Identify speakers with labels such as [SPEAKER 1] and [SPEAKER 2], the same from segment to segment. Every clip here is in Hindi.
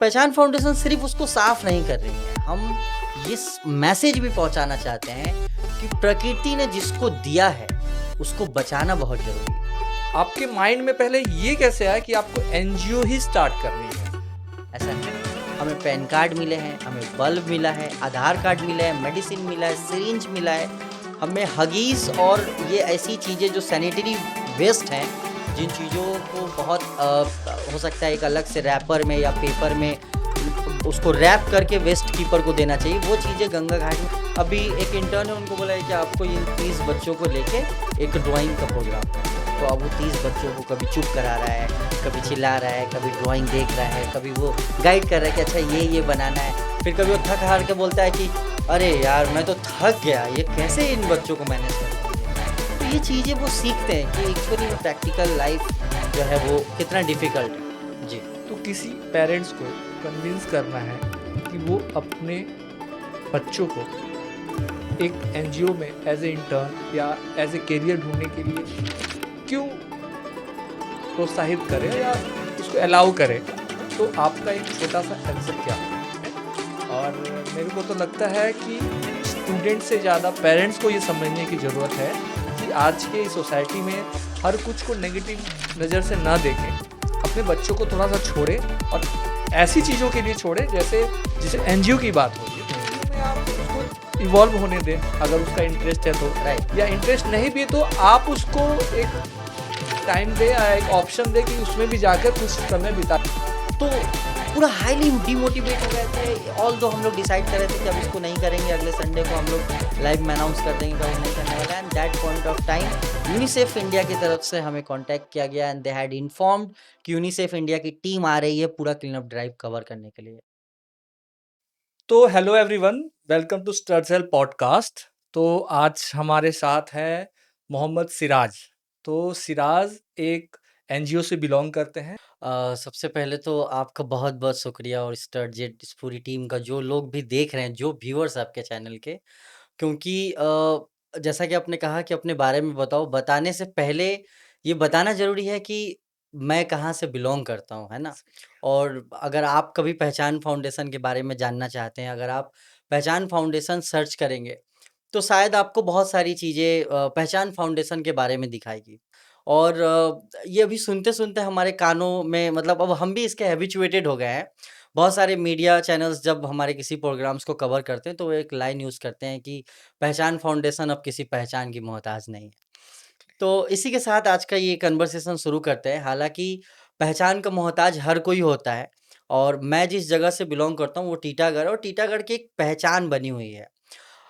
[SPEAKER 1] पहचान फाउंडेशन सिर्फ उसको साफ नहीं कर रही है, हम ये मैसेज भी पहुंचाना चाहते हैं कि प्रकृति ने जिसको दिया है उसको बचाना बहुत जरूरी है।
[SPEAKER 2] आपके माइंड में पहले ये कैसे आया कि आपको एनजीओ ही स्टार्ट करनी है?
[SPEAKER 1] ऐसा नहीं, हमें पैन कार्ड मिले हैं, हमें बल्ब मिला है, आधार कार्ड मिला है, मेडिसिन मिला है, सिरिंज मिला है, हमें हगीज और ये ऐसी चीज़ें जो सैनिटरी वेस्ट हैं, जिन चीज़ों को बहुत हो सकता है एक अलग से रैपर में या पेपर में उसको रैप करके वेस्ट कीपर को देना चाहिए, वो चीज़ें गंगा घाट में। अभी एक इंटर्न है, उनको बोला है कि आपको इन 30 बच्चों को लेके एक ड्राइंग का प्रोग्राम है। तो अब वो 30 बच्चों को कभी चुप करा रहा है, कभी चिल्ला रहा है, कभी ड्राइंग देख रहा है, कभी वो गाइड कर रहा है कि अच्छा ये बनाना है। फिर कभी वो थक हार के बोलता है कि अरे यार मैं तो थक गया, ये कैसे इन बच्चों को मैनेज करता। तो ये चीज़ें वो सीखते हैं कि एक्चुअली में प्रैक्टिकल लाइफ जो है वो कितना डिफ़िकल्ट है। जी।
[SPEAKER 2] तो किसी पेरेंट्स को कन्विंस करना है कि वो अपने बच्चों को एक एनजीओ में एज ए इंटर्न या एज ए करियर ढूंढने के लिए क्यों प्रोत्साहित करे या उसको अलाउ करे, तो आपका एक छोटा सा आंसर क्या है? और मेरे को तो लगता है कि स्टूडेंट से ज़्यादा पेरेंट्स को ये समझने की ज़रूरत है कि आज के सोसाइटी में हर कुछ को नेगेटिव नज़र से ना देखें, अपने बच्चों को थोड़ा सा छोड़े और ऐसी चीज़ों के लिए छोड़े जैसे एनजीओ की बात हो रही है, तो एनजीओ में आप उसको इवॉल्व होने दें अगर उसका इंटरेस्ट है तो,
[SPEAKER 1] राइट।
[SPEAKER 2] या इंटरेस्ट नहीं भी तो आप उसको एक टाइम दे या एक ऑप्शन दे कि उसमें भी जाकर कुछ समय बिता।
[SPEAKER 1] तो पूरा हाईली डिमोटिवेट हो गए थे, ऑल दो हम लोग डिसाइड कर रहे थे कि अब इसको नहीं करेंगे, अगले संडे को हम लोग लाइव में अनाउंस कर देंगे कि अब नहीं करने वाला है। And that point of time UNICEF India की तरफ से हमें कांटेक्ट किया गया एंड दे हैड इन्फॉर्म्ड कि यूनिसेफ इंडिया की टीम आ रही है पूरा क्लीन अप ड्राइव कवर करने के लिए।
[SPEAKER 2] तो hello everyone, welcome to Stursel podcast. तो आज हमारे साथ है मोहम्मद सिराज। तो सिराज एक एनजीओ से बिलोंग करते हैं।
[SPEAKER 1] सबसे पहले तो आपका बहुत बहुत शुक्रिया और स्टर्जेट इस पूरी टीम का, जो लोग भी देख रहे हैं, जो व्यूअर्स आपके चैनल के, क्योंकि जैसा कि आपने कहा कि अपने बारे में बताओ, बताने से पहले ये बताना ज़रूरी है कि मैं कहाँ से बिलॉन्ग करता हूँ, है ना? और अगर आप कभी पहचान फाउंडेशन के बारे में जानना चाहते हैं, अगर आप पहचान फाउंडेशन सर्च करेंगे, तो शायद आपको बहुत सारी चीज़ें पहचान फाउंडेशन के बारे में दिखाएगी। और ये अभी सुनते-सुनते हमारे कानों में, मतलब अब हम भी इसके हैबिचुएटेड हो गए हैं। बहुत सारे मीडिया चैनल्स जब हमारे किसी प्रोग्राम्स को कवर करते हैं, तो वो एक लाइन यूज़ करते हैं कि पहचान फाउंडेशन अब किसी पहचान की मोहताज नहीं है। तो इसी के साथ आज का ये कन्वर्सेशन शुरू करते हैं। हालाँकि पहचान का मोहताज हर कोई होता है, और मैं जिस जगह से बिलॉन्ग करता हूँ वो टीटागढ़ है, और टीटागढ़ की एक पहचान बनी हुई है।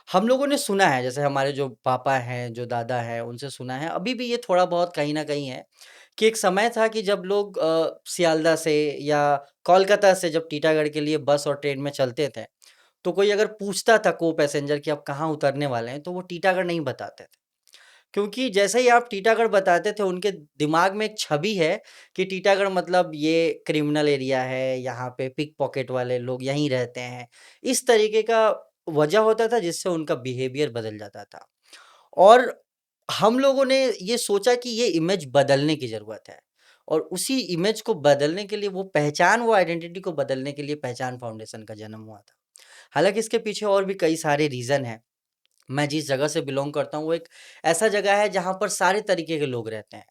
[SPEAKER 1] हम लोगों ने सुना है, जैसे हमारे जो पापा हैं, जो दादा हैं, उनसे सुना है, अभी भी ये थोड़ा बहुत कहीं न कहीं है कि एक समय था कि जब लोग सियालदह से या कोलकाता से जब टीटागढ़ के लिए बस और ट्रेन में चलते थे, तो कोई अगर पूछता था को पैसेंजर कि आप कहाँ उतरने वाले हैं, तो वो टीटागढ़ नहीं बताते थे। क्योंकि जैसे ही आप टीटागढ़ बताते थे, उनके दिमाग में एक छवि है कि टीटागढ़ मतलब ये क्रिमिनल एरिया है, यहाँ पे पिक पॉकेट वाले लोग यहीं रहते हैं। इस तरीके का वजह होता था जिससे उनका बिहेवियर बदल जाता था। और हम लोगों ने ये सोचा कि ये इमेज बदलने की ज़रूरत है, और उसी इमेज को बदलने के लिए, वो पहचान, वो आइडेंटिटी को बदलने के लिए पहचान फाउंडेशन का जन्म हुआ था। हालाँकि इसके पीछे और भी कई सारे रीज़न हैं। मैं जिस जगह से बिलॉन्ग करता हूँ वो एक ऐसा जगह है जहाँ पर सारे तरीके के लोग रहते हैं,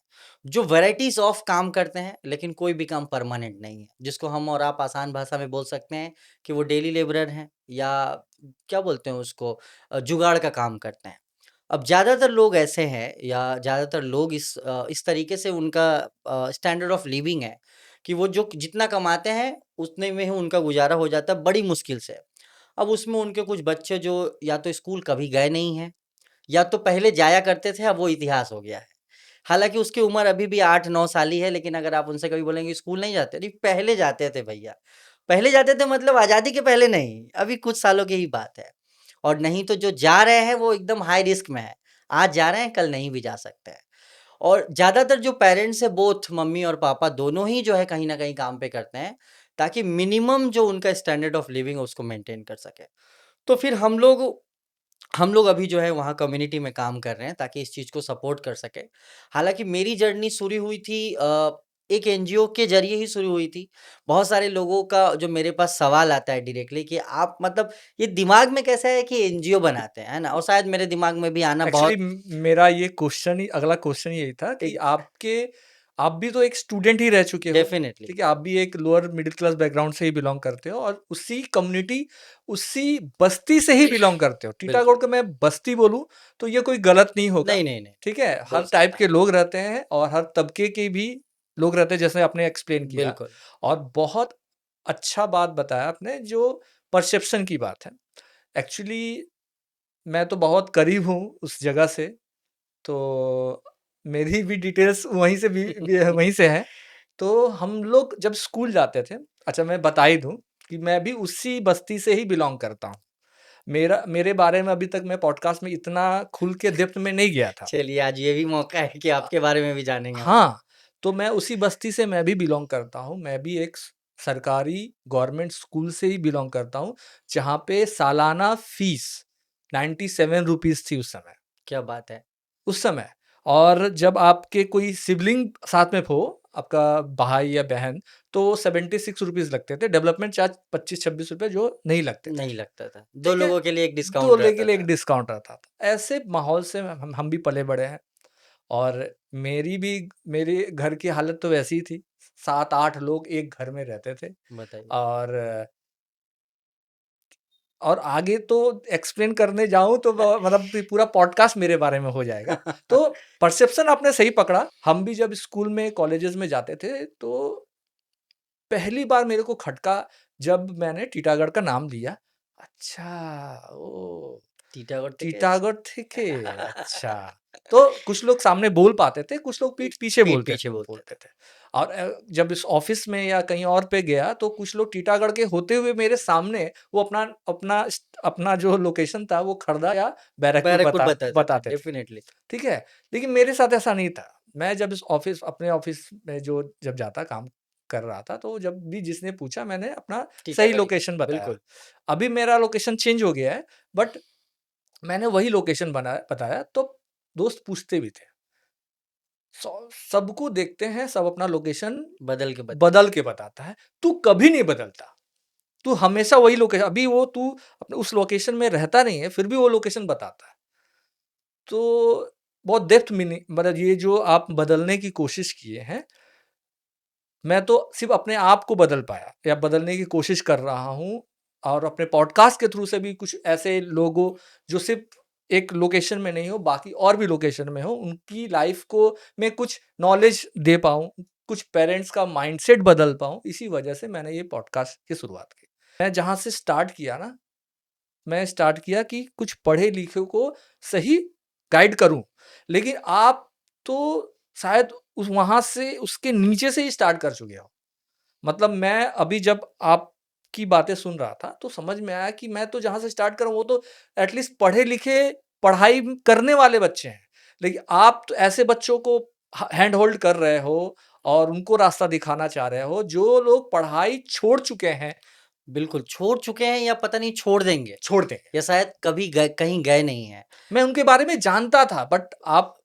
[SPEAKER 1] जो वैराइटीज़ ऑफ काम करते हैं, लेकिन कोई भी काम परमानेंट नहीं है। जिसको हम और आप आसान भाषा में बोल सकते हैं कि वो डेली लेबरर हैं, या क्या बोलते हैं उसको, जुगाड़ का काम करते हैं। अब ज़्यादातर लोग ऐसे हैं, या ज़्यादातर लोग इस तरीके से उनका स्टैंडर्ड ऑफ लिविंग है कि वो जो जितना कमाते हैं, उतने में ही उनका गुज़ारा हो जाता है बड़ी मुश्किल से। अब उसमें उनके कुछ बच्चे जो या तो स्कूल कभी गए नहीं हैं, या तो पहले जाया करते थे, अब वो इतिहास हो गया है। हालाँकि उसकी उम्र अभी भी 8-9 साल ही है, लेकिन अगर आप उनसे कभी बोलेंगे स्कूल नहीं जाते? नहीं, पहले जाते थे भैया। पहले जाते थे मतलब आज़ादी के पहले नहीं, अभी कुछ सालों की ही बात है। और नहीं तो जो जा रहे हैं वो एकदम हाई रिस्क में है। आज जा रहे हैं, कल नहीं भी जा सकते हैं। और ज़्यादातर जो पेरेंट्स हैं, बोथ मम्मी और पापा दोनों ही जो है कहीं न कहीं काम पे करते हैं, ताकि मिनिमम जो उनका स्टैंडर्ड ऑफ लिविंग है उसको मेंटेन कर सकें। तो फिर हम लोग अभी जो है वहाँ कम्युनिटी में काम कर रहे हैं ताकि इस चीज़ को सपोर्ट कर सकें। हालाँकि मेरी जर्नी शुरू हुई थी एक एनजीओ के ज़रिए ही शुरू हुई थी। बहुत सारे लोगों का जो मेरे पास सवाल आता है डायरेक्टली कि आप मतलब ये दिमाग में कैसा है कि एनजीओ बनाते हैं, है ना? और शायद मेरे दिमाग में भी आना
[SPEAKER 2] एक्चुअली
[SPEAKER 1] बहुत
[SPEAKER 2] मेरा ये क्वेश्चन ही, अगला क्वेश्चन यही था कि
[SPEAKER 1] एक
[SPEAKER 2] आप भी तो एक स्टूडेंट ही रह चुके हो,
[SPEAKER 1] डेफ़िनेटली,
[SPEAKER 2] ठीक है? आप भी एक लोअर मिडिल क्लास बैकग्राउंड से ही बिलोंग करते हो और उसी कम्युनिटी, उसी बस्ती से ही बिलोंग करते हो। टीटागढ़
[SPEAKER 1] बिल्कुल।
[SPEAKER 2] को मैं बस्ती बोलूँ तो ये कोई गलत नहीं होगा,
[SPEAKER 1] नहीं, नहीं, नहीं,
[SPEAKER 2] ठीक है?
[SPEAKER 1] बोल
[SPEAKER 2] हर टाइप
[SPEAKER 1] सकता
[SPEAKER 2] के
[SPEAKER 1] है।
[SPEAKER 2] लोग रहते हैं और हर तबके के भी लोग रहते हैं, जैसे आपने एक्सप्लेन किया।
[SPEAKER 1] बिल्कुल,
[SPEAKER 2] और बहुत अच्छा बात बताया आपने, जो परसेप्शन की बात है। एक्चुअली मैं तो बहुत करीब हूँ उस जगह से, तो मेरी भी डिटेल्स वहीं से भी वहीं से है। तो हम लोग जब स्कूल जाते थे, अच्छा मैं बता ही दूँ कि मैं भी उसी बस्ती से ही बिलॉन्ग करता हूँ। मेरे बारे में अभी तक मैं पॉडकास्ट में इतना खुल के डेप्थ में नहीं गया था।
[SPEAKER 1] चलिए आज ये भी मौका है कि आपके बारे में भी जानेंगे हम।
[SPEAKER 2] हाँ, तो मैं उसी बस्ती से मैं भी बिलॉन्ग करता हूँ। मैं भी एक सरकारी गवर्नमेंट स्कूल से ही बिलॉन्ग करता हूँ, जहाँ पे सालाना फीस 97 रुपीज़ थी उस समय।
[SPEAKER 1] क्या बात है!
[SPEAKER 2] उस समय। और जब आपके कोई सिबलिंग साथ में हो, आपका भाई या बहन, तो 76 रुपीज़ लगते थे। डेवलपमेंट चार्ज 25-26 रुपए जो नहीं लगते थे,
[SPEAKER 1] नहीं लगता था। 2
[SPEAKER 2] ठीक है?
[SPEAKER 1] लोगों के लिए एक डिस्काउंट
[SPEAKER 2] दूल्हे के
[SPEAKER 1] रहता
[SPEAKER 2] लिए एक
[SPEAKER 1] था।
[SPEAKER 2] डिस्काउंट रहता था। ऐसे माहौल से हम भी पले-बड़े हैं और मेरे घर की हालत तो वैसी ही थी। 7-8 लोग एक घर में रहते थे
[SPEAKER 1] बताइए।
[SPEAKER 2] और आगे तो एक्सप्लेन करने जाऊँ तो मतलब पूरा पॉडकास्ट मेरे बारे में हो जाएगा। तो परसेप्शन आपने सही पकड़ा। हम भी जब स्कूल में, कॉलेजेस में जाते थे, तो पहली बार मेरे को खटका जब मैंने टीटागढ़ का नाम लिया। अच्छा, ओह!
[SPEAKER 1] टीटागढ़ थे क्या?
[SPEAKER 2] टीटागढ़ थे के? अच्छा। तो कुछ लोग सामने बोल पाते थे, कुछ लोग पीठ पीछे
[SPEAKER 1] पीठ
[SPEAKER 2] बोलते
[SPEAKER 1] पीछे बोलते
[SPEAKER 2] बोलते
[SPEAKER 1] थे।
[SPEAKER 2] थे। और जब इस ऑफ़िस में या कहीं और पे गया, तो कुछ लोग टीटागढ़ के होते हुए मेरे सामने वो अपना जो लोकेशन था वो खड़दा या बैरकपुर
[SPEAKER 1] बैरकपुर बताते थे,
[SPEAKER 2] बताते थे,
[SPEAKER 1] डेफ़िनेटली।
[SPEAKER 2] ठीक है? लेकिन मेरे साथ ऐसा नहीं था। मैं जब इस अपने ऑफ़िस में जब जाता, काम कर रहा था, तो जब भी जिसने पूछा, मैंने अपना सही
[SPEAKER 1] टीटागढ़ ही
[SPEAKER 2] लोकेशन बताया।
[SPEAKER 1] बिल्कुल।
[SPEAKER 2] अभी मेरा लोकेशन चेंज हो गया है, बट मैंने वही लोकेशन बताया, तो दोस्त पूछते भी थे। सबको देखते हैं, सब अपना लोकेशन
[SPEAKER 1] बदल के बताते
[SPEAKER 2] बदल के बताता है। तू कभी नहीं बदलता। तू हमेशा वही लोकेशन, अभी वो तू अपने उस लोकेशन में रहता नहीं है, फिर भी वो लोकेशन बताता है। तो बहुत डेप्थ मीनिंग, मतलब ये जो आप बदलने की कोशिश किए हैं, मैं तो सिर्फ़ अपने आप को बदल पाया या बदलने की कोशिश कर रहा हूँ, और अपने पॉडकास्ट के थ्रू से भी कुछ ऐसे लोगों, जो सिर्फ़ एक लोकेशन में नहीं हो, बाकी और भी लोकेशन में हो, उनकी लाइफ़ को मैं कुछ नॉलेज दे पाऊँ, कुछ पेरेंट्स का माइंडसेट बदल पाऊँ, इसी वजह से मैंने ये पॉडकास्ट की शुरुआत की। मैं जहाँ से स्टार्ट किया ना, मैं स्टार्ट किया कि कुछ पढ़े-लिखे को सही गाइड करूँ। लेकिन आप तो शायद उस वहाँ से, उसके नीचे से ही स्टार्ट कर चुके हो। मतलब मैं अभी जब आपकी बातें सुन रहा था, तो समझ में आया कि मैं तो जहाँ से स्टार्ट करा हूँ, वो तो एटलीस्ट पढ़े-लिखे, पढ़ाई करने वाले बच्चे हैं। लेकिन आप तो ऐसे बच्चों को हैंड होल्ड कर रहे हो और उनको रास्ता दिखाना चाह रहे हो, जो लोग पढ़ाई छोड़ चुके हैं,
[SPEAKER 1] बिल्कुल, छोड़ चुके हैं या पता नहीं छोड़ देंगे,
[SPEAKER 2] छोड़ दें।
[SPEAKER 1] या शायद कभी गए कहीं गए नहीं हैं।
[SPEAKER 2] मैं उनके बारे में जानता था, बट आप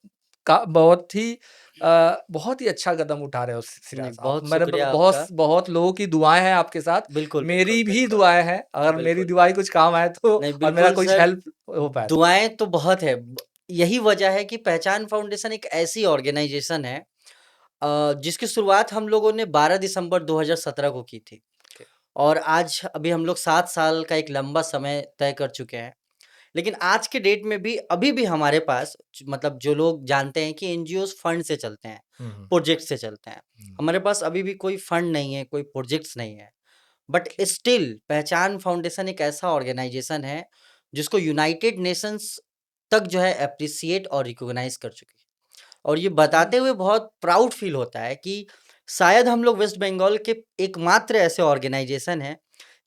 [SPEAKER 2] का बहुत ही अच्छा कदम उठा रहे हो
[SPEAKER 1] नहीं,
[SPEAKER 2] सिराज आप।
[SPEAKER 1] बहुत
[SPEAKER 2] मेरे
[SPEAKER 1] शुक्रिया
[SPEAKER 2] बहुत
[SPEAKER 1] आपका।
[SPEAKER 2] बहुत लोगों की दुआएँ हैं आपके साथ,
[SPEAKER 1] बिल्कुल, बिल्कुल,
[SPEAKER 2] मेरी भी
[SPEAKER 1] बिल्कुल,
[SPEAKER 2] दुआएँ हैं, अगर मेरी
[SPEAKER 1] बिल्कुल।
[SPEAKER 2] दुआएँ कुछ काम आए तो,
[SPEAKER 1] नहीं,
[SPEAKER 2] और मेरा
[SPEAKER 1] बिल्कुल
[SPEAKER 2] कुछ
[SPEAKER 1] सर,
[SPEAKER 2] हेल्प हो पाए तो।
[SPEAKER 1] दुआएँ तो बहुत है। यही वजह है कि पहचान फाउंडेशन एक ऐसी ऑर्गेनाइज़ेशन है जिसकी शुरुआत हम लोगों ने 12 दिसंबर 2017 को की थी।
[SPEAKER 2] ओके।
[SPEAKER 1] और आज अभी हम लोग 7 साल का एक लंबा समय तय कर चुके हैं। लेकिन आज के डेट में भी अभी भी हमारे पास मतलब जो लोग जानते हैं कि एनजीओज़ फंड से चलते हैं,
[SPEAKER 2] हुँ, हुँ,
[SPEAKER 1] प्रोजेक्ट से चलते हैं।
[SPEAKER 2] हुँ।
[SPEAKER 1] हमारे पास अभी भी कोई फंड नहीं है, कोई प्रोजेक्ट्स नहीं है। But
[SPEAKER 2] okay.
[SPEAKER 1] स्टिल पहचान फाउंडेशन एक ऐसा ऑर्गेनाइज़ेशन है, जिसको यूनाइटेड नेशंस तक जो है एप्रिशिएट और रिकॉग्नाइज़ कर चुकी है। और ये
[SPEAKER 2] ओके।
[SPEAKER 1] बताते हुए बहुत प्राउड फ़ील होता है कि शायद हम लोग वेस्ट बंगाल के एकमात्र ऐसे ऑर्गेनाइज़ेशन हैं,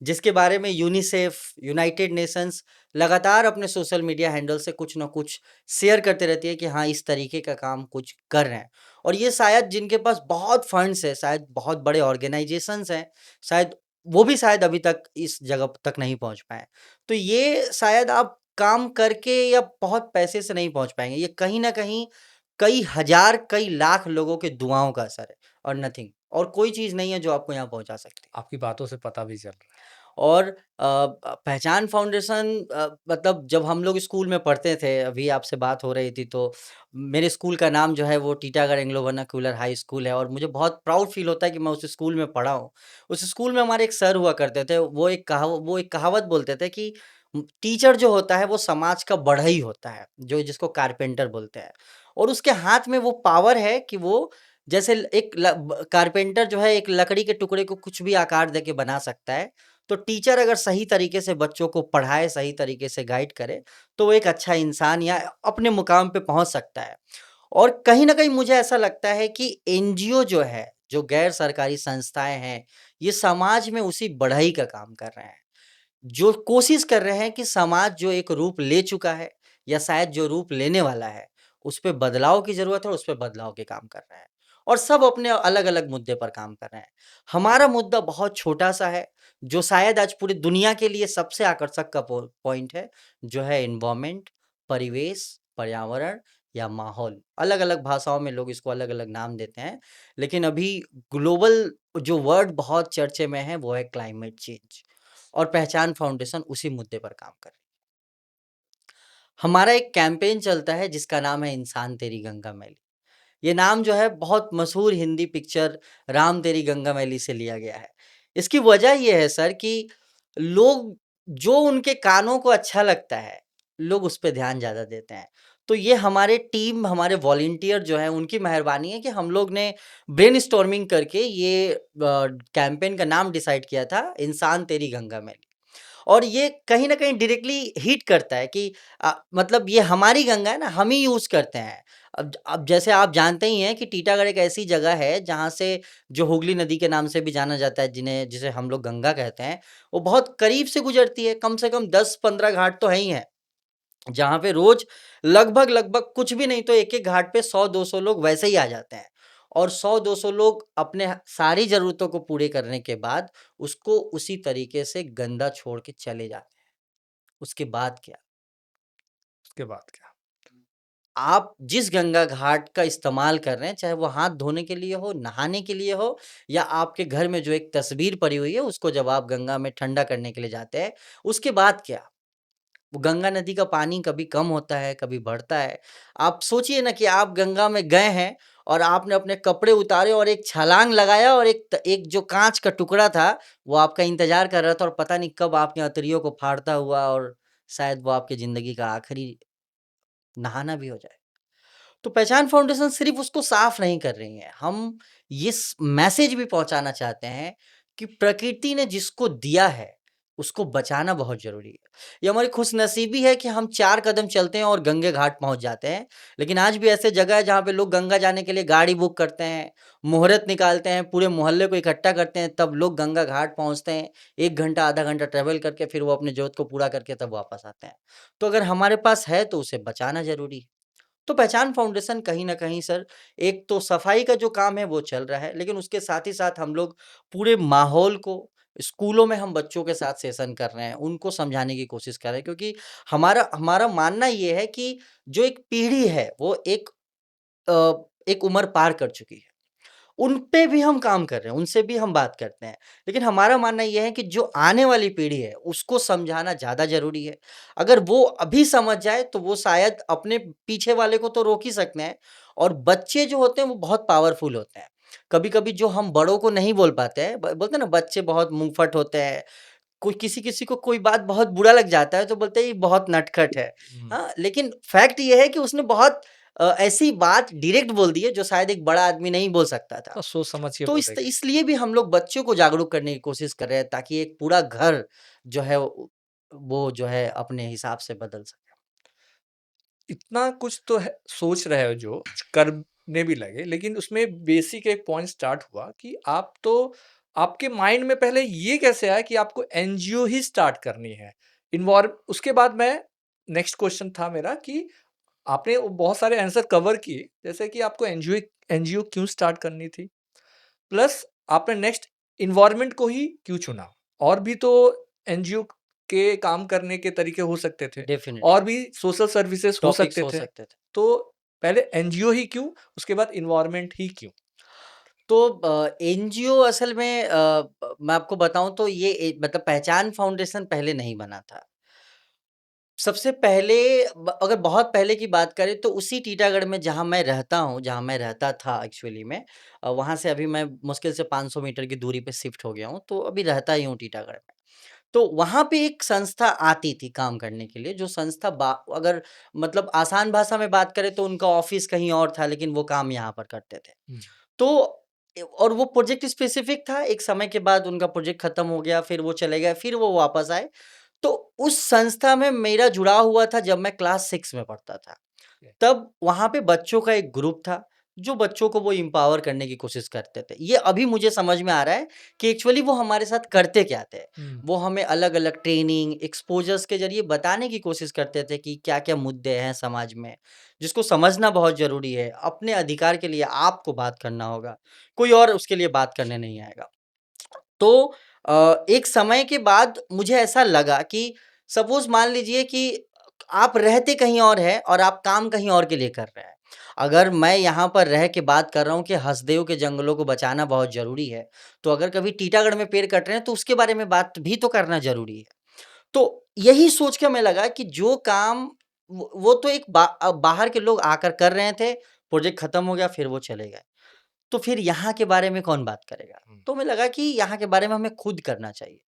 [SPEAKER 1] जिसके बारे में यूनिसेफ, यूनाइटेड नेशंस लगातार अपने सोशल मीडिया हैंडल से कुछ न कुछ शेयर करते रहती है कि हाँ, इस तरीके का काम कुछ कर रहे हैं। और ये शायद जिनके पास बहुत फंड्स हैं, शायद बहुत बड़े ऑर्गेनाइज़ेशंस हैं, शायद वो भी शायद अभी तक इस जगह तक नहीं पहुँच पाए। तो ये शायद आप काम करके या बहुत पैसे से नहीं पहुँच पाएँगे। ये कहीं न कहीं कई हज़ार, कई लाख लोगों के दुआओं का असर है और नथिंग, और कोई चीज़ नहीं है जो आपको यहाँ पहुँचा सकती है।
[SPEAKER 2] आपकी बातों से पता भी चल रहा है।
[SPEAKER 1] और पहचान फाउंडेशन मतलब जब हम लोग स्कूल में पढ़ते थे, अभी आपसे बात हो रही थी, तो मेरे स्कूल का नाम जो है वो Titagarh Anglo vernacular high school है, और मुझे बहुत प्राउड फील होता है कि मैं उस स्कूल में पढ़ा हूँ। उस स्कूल में हमारे एक सर हुआ करते थे, वो एक कहावत बोलते थे कि टीचर जो होता है वो समाज का बढ़ई होता है, जो जिसको कारपेंटर बोलते हैं। और उसके हाथ में वो पावर है कि वो जैसे कारपेंटर जो है एक लकड़ी के टुकड़े को कुछ भी आकार देके बना सकता है, तो टीचर अगर सही तरीके से बच्चों को पढ़ाए, सही तरीके से गाइड करे, तो वो एक अच्छा इंसान या अपने मुकाम पे पहुँच सकता है। और कहीं न कहीं मुझे ऐसा लगता है कि एनजीओ जो है, जो गैर सरकारी संस्थाएँ हैं, ये समाज में उसी बढ़ई का काम कर रहे हैं। जो कोशिश कर रहे हैं कि समाज जो एक रूप ले चुका है या शायद जो रूप लेने वाला है, उस पे बदलाव की ज़रूरत है और उस पे बदलाव के काम कर रहे हैं। और सब अपने अलग-अलग मुद्दे पर काम कर रहे हैं। हमारा मुद्दा बहुत छोटा-सा है, जो शायद आज पूरी दुनिया के लिए सबसे आकर्षक का पॉइंट है, जो है एनवायरनमेंट, परिवेश, पर्यावरण या माहौल। अलग-अलग भाषाओं में लोग इसको अलग-अलग नाम देते हैं, लेकिन अभी ग्लोबल जो वर्ड बहुत चर्चे में है, वो है क्लाइमेट चेंज। और पहचान फाउंडेशन उसी मुद्दे पर काम कर रही है। हमारा एक कैंपेन चलता है जिसका नाम है इंसान तेरी गंगा मैली। ये नाम जो है बहुत मशहूर हिंदी पिक्चर राम तेरी गंगा मैली से लिया गया है। इसकी वजह ये है सर कि लोग जो उनके कानों को अच्छा लगता है, लोग उस पे ध्यान ज़्यादा देते हैं। तो ये हमारे टीम, हमारे वॉलंटियर जो हैं उनकी मेहरबानी है कि हम लोग ने ब्रेनस्टॉर्मिंग करके ये कैंपेन का नाम डिसाइड किया था, इंसान तेरी गंगा मैली। और ये कहीं न कहीं डायरेक्टली हिट करता है कि मतलब ये हमारी गंगा है ना, हम ही यूज़ करते हैं। अब जैसे आप जानते ही हैं कि टीटागढ़ एक ऐसी जगह है जहाँ से जो हुगली नदी के नाम से भी जाना जाता है, जिसे हम लोग गंगा कहते हैं, वो बहुत करीब से गुज़रती है, कम से कम 10-15 घाट तो हैं ही हैं। जहाँ पे रोज़ लगभग-लगभग कुछ भी नहीं तो एक-एक घाट पे 100-200 लोग वैसे ही आ जाते हैं। और 100-200 लोग अपने सारी ज़रूरतों को पूरे करने के बाद, उसको उसी तरीके से गंदा छोड़ के चले जाते हैं। उसके बाद क्या?
[SPEAKER 2] उसके बाद क्या?
[SPEAKER 1] आप जिस गंगा घाट का इस्तेमाल कर रहे हैं, चाहे वो हाथ धोने के लिए हो, नहाने के लिए हो, या आपके घर में जो एक तस्वीर पड़ी हुई है, उसको जब आप गंगा में ठंडा करने के लिए जाते हैं, उसके बाद क्या? वो गंगा नदी का पानी कभी कम होता है, कभी बढ़ता है। आप सोचिए ना कि आप गंगा में गए हैं और आपने अपने कपड़े उतारे और एक छलांग लगाया, और एक जो काँच का टुकड़ा था, वो आपका इंतज़ार कर रहा था और पता नहीं कब आपके अतरियों को फाड़ता हुआ, और शायद वो आपकी ज़िंदगी का आखिरी नहाना भी हो जाए। तो पहचान फाउंडेशन सिर्फ़ उसको साफ़ नहीं कर रही है, हम ये स मैसेज भी पहुँचाना चाहते हैं कि प्रकृति ने जिसको दिया है, उसको बचाना बहुत ज़रूरी है। ये हमारी खुशनसीबी है कि हम 4 कदम चलते हैं और गंगे घाट पहुँच जाते हैं, लेकिन आज भी ऐसे जगह है जहाँ पे लोग गंगा जाने के लिए गाड़ी बुक करते हैं, मुहूर्त निकालते हैं, पूरे मोहल्ले को इकट्ठा करते हैं, तब लोग गंगा घाट पहुँचते हैं। 1 घंटा, आधा घंटा ट्रैवल करके फिर वो अपनी ज़रूरत को पूरा करके तब वापस आते हैं। तो अगर हमारे पास है तो उसे बचाना ज़रूरी है। तो पहचान फाउंडेशन कहीं न कहीं सर, एक तो सफाई का जो काम है वो चल रहा है, लेकिन उसके साथ ही साथ हम लोग पूरे माहौल को स्कूलों में हम बच्चों के साथ सेशन कर रहे हैं, उनको समझाने की कोशिश कर रहे हैं, क्योंकि हमारा हमारा मानना ये है कि जो एक पीढ़ी है वो एक उम्र पार कर चुकी है। उन पे भी हम काम कर रहे हैं, उनसे भी हम बात करते हैं। लेकिन हमारा मानना ये है कि जो आने वाली पीढ़ी है, उसको समझाना ज़्यादा ज़रूरी है। अगर वो अभी समझ जाए, तो वो शायद अपने पीछे वाले को तो रोक ही सकते हैं, और बच्चे जो होते हैं, वो बहुत पावरफुल होते हैं। कभी-कभी जो हम बड़ों को नहीं बोल पाते हैं, ब बोलते हैं ना बच्चे बहुत मुँहफट होते हैं, कोई किसी-किसी को कोई बात बहुत बुरा लग जाता है, तो बोलते हैं ये बहुत नटखट है।
[SPEAKER 2] हुँ।
[SPEAKER 1] हाँ, लेकिन फैक्ट ये है कि उसने बहुत ऐसी बात डायरेक्ट बोल दी है, जो शायद एक बड़ा आदमी नहीं बोल सकता था।
[SPEAKER 2] तो सोच समझ के
[SPEAKER 1] तो
[SPEAKER 2] बोलेंगे।
[SPEAKER 1] इसलिए भी हम लोग बच्चों को जागरूक करने की कोशिश कर रहे हैं, ताकि एक पूरा घर जो है वो जो है अपने हिसाब से बदल सके।
[SPEAKER 2] इतना कुछ तो है सोच रहे हो जो करने भी लगे, लेकिन उसमें बेसिक एक पॉइंट स्टार्ट हुआ कि आप तो आपके माइंड में पहले ये कैसे आया कि आपको एनजीओ ही स्टार्ट करनी है? इन्वॉल्व उसके बाद मैं नेक्स्ट क्वेश्चन था मेरा कि आपने वो बहुत सारे आंसर कवर किए, जैसे कि आपको एनजीओ एनजीओ क्यों स्टार्ट करनी थी? प्लस आपने नेक्स्ट एनवायरनमेंट को ही क्यों चुना? और भी तो एनजीओ के काम करने के तरीके हो सकते थे,
[SPEAKER 1] डेफ़िनिटली
[SPEAKER 2] और भी सोशल सर्विसेज़ हो
[SPEAKER 1] टॉपिक्स
[SPEAKER 2] सकते
[SPEAKER 1] हो
[SPEAKER 2] थे।
[SPEAKER 1] सकते थे।
[SPEAKER 2] तो पहले एनजीओ ही क्यों, उसके बाद एनवायरनमेंट ही क्यों?
[SPEAKER 1] तो एनजीओ असल में मैं आपको बताऊँ तो ये मतलब पहचान फाउंडेशन पहले नहीं बना था। सबसे पहले अगर बहुत पहले की बात करें तो उसी टीटागढ़ में जहाँ मैं रहता हूँ, जहाँ मैं रहता था एक्चुअली में, वहाँ से अभी मैं मुश्किल से 500 मीटर की दूरी पे शिफ्ट हो गया हूँ, तो अभी रहता ही हूँ टीटागढ़ में। तो वहाँ पे एक संस्था आती थी काम करने के लिए, जो संस्था अगर मतलब आसान भाषा में बात करें तो उनका ऑफ़िस कहीं और था, लेकिन वो काम यहाँ पर करते थे।
[SPEAKER 2] हुँ,
[SPEAKER 1] तो और वो प्रोजेक्ट स्पेसिफ़िक था, एक समय के बाद उनका प्रोजेक्ट खत्म हो गया, फिर वो चले गए, फिर वो वापस आए। तो उस संस्था में मेरा जुड़ाव हुआ था जब मैं क्लास 6 में पढ़ता था।
[SPEAKER 2] ओके।
[SPEAKER 1] तब वहाँ पे बच्चों का एक ग्रुप था, जो बच्चों को वो एम्पावर करने की कोशिश करते थे। ये अभी मुझे समझ में आ रहा है कि एक्चुअली वो हमारे साथ करते क्या थे।
[SPEAKER 2] हुँ,
[SPEAKER 1] वो हमें अलग-अलग ट्रेनिंग, एक्सपोज़र्स के ज़रिए बताने की कोशिश करते थे कि क्या-क्या मुद्दे हैं समाज में, जिसको समझना बहुत ज़रूरी है। अपने अधिकार के लिए आपको बात करना होगा, कोई और उसके लिए बात करने नहीं आएगा। तो एक समय के बाद मुझे ऐसा लगा कि सपोज़ मान लीजिए कि आप रहते कहीं और हैं और आप काम कहीं और के लिए कर रहे हैं। अगर मैं यहाँ पर रह के बात कर रहा हूँ कि हसदेव के जंगलों को बचाना बहुत ज़रूरी है, तो अगर कभी टीटागढ़ में पेड़ कट रहे हैं, तो उसके बारे में बात भी तो करना ज़रूरी है। तो यही सोच के हमें लगा कि जो काम वो तो एक बाहर के लोग आकर कर रहे थे, प्रोजेक्ट खत्म हो गया, फिर वो चले गए। तो फिर यहाँ के बारे में कौन बात करेगा?
[SPEAKER 2] हुँ,
[SPEAKER 1] तो हमें लगा कि यहाँ के बारे में हमें खुद करना चाहिए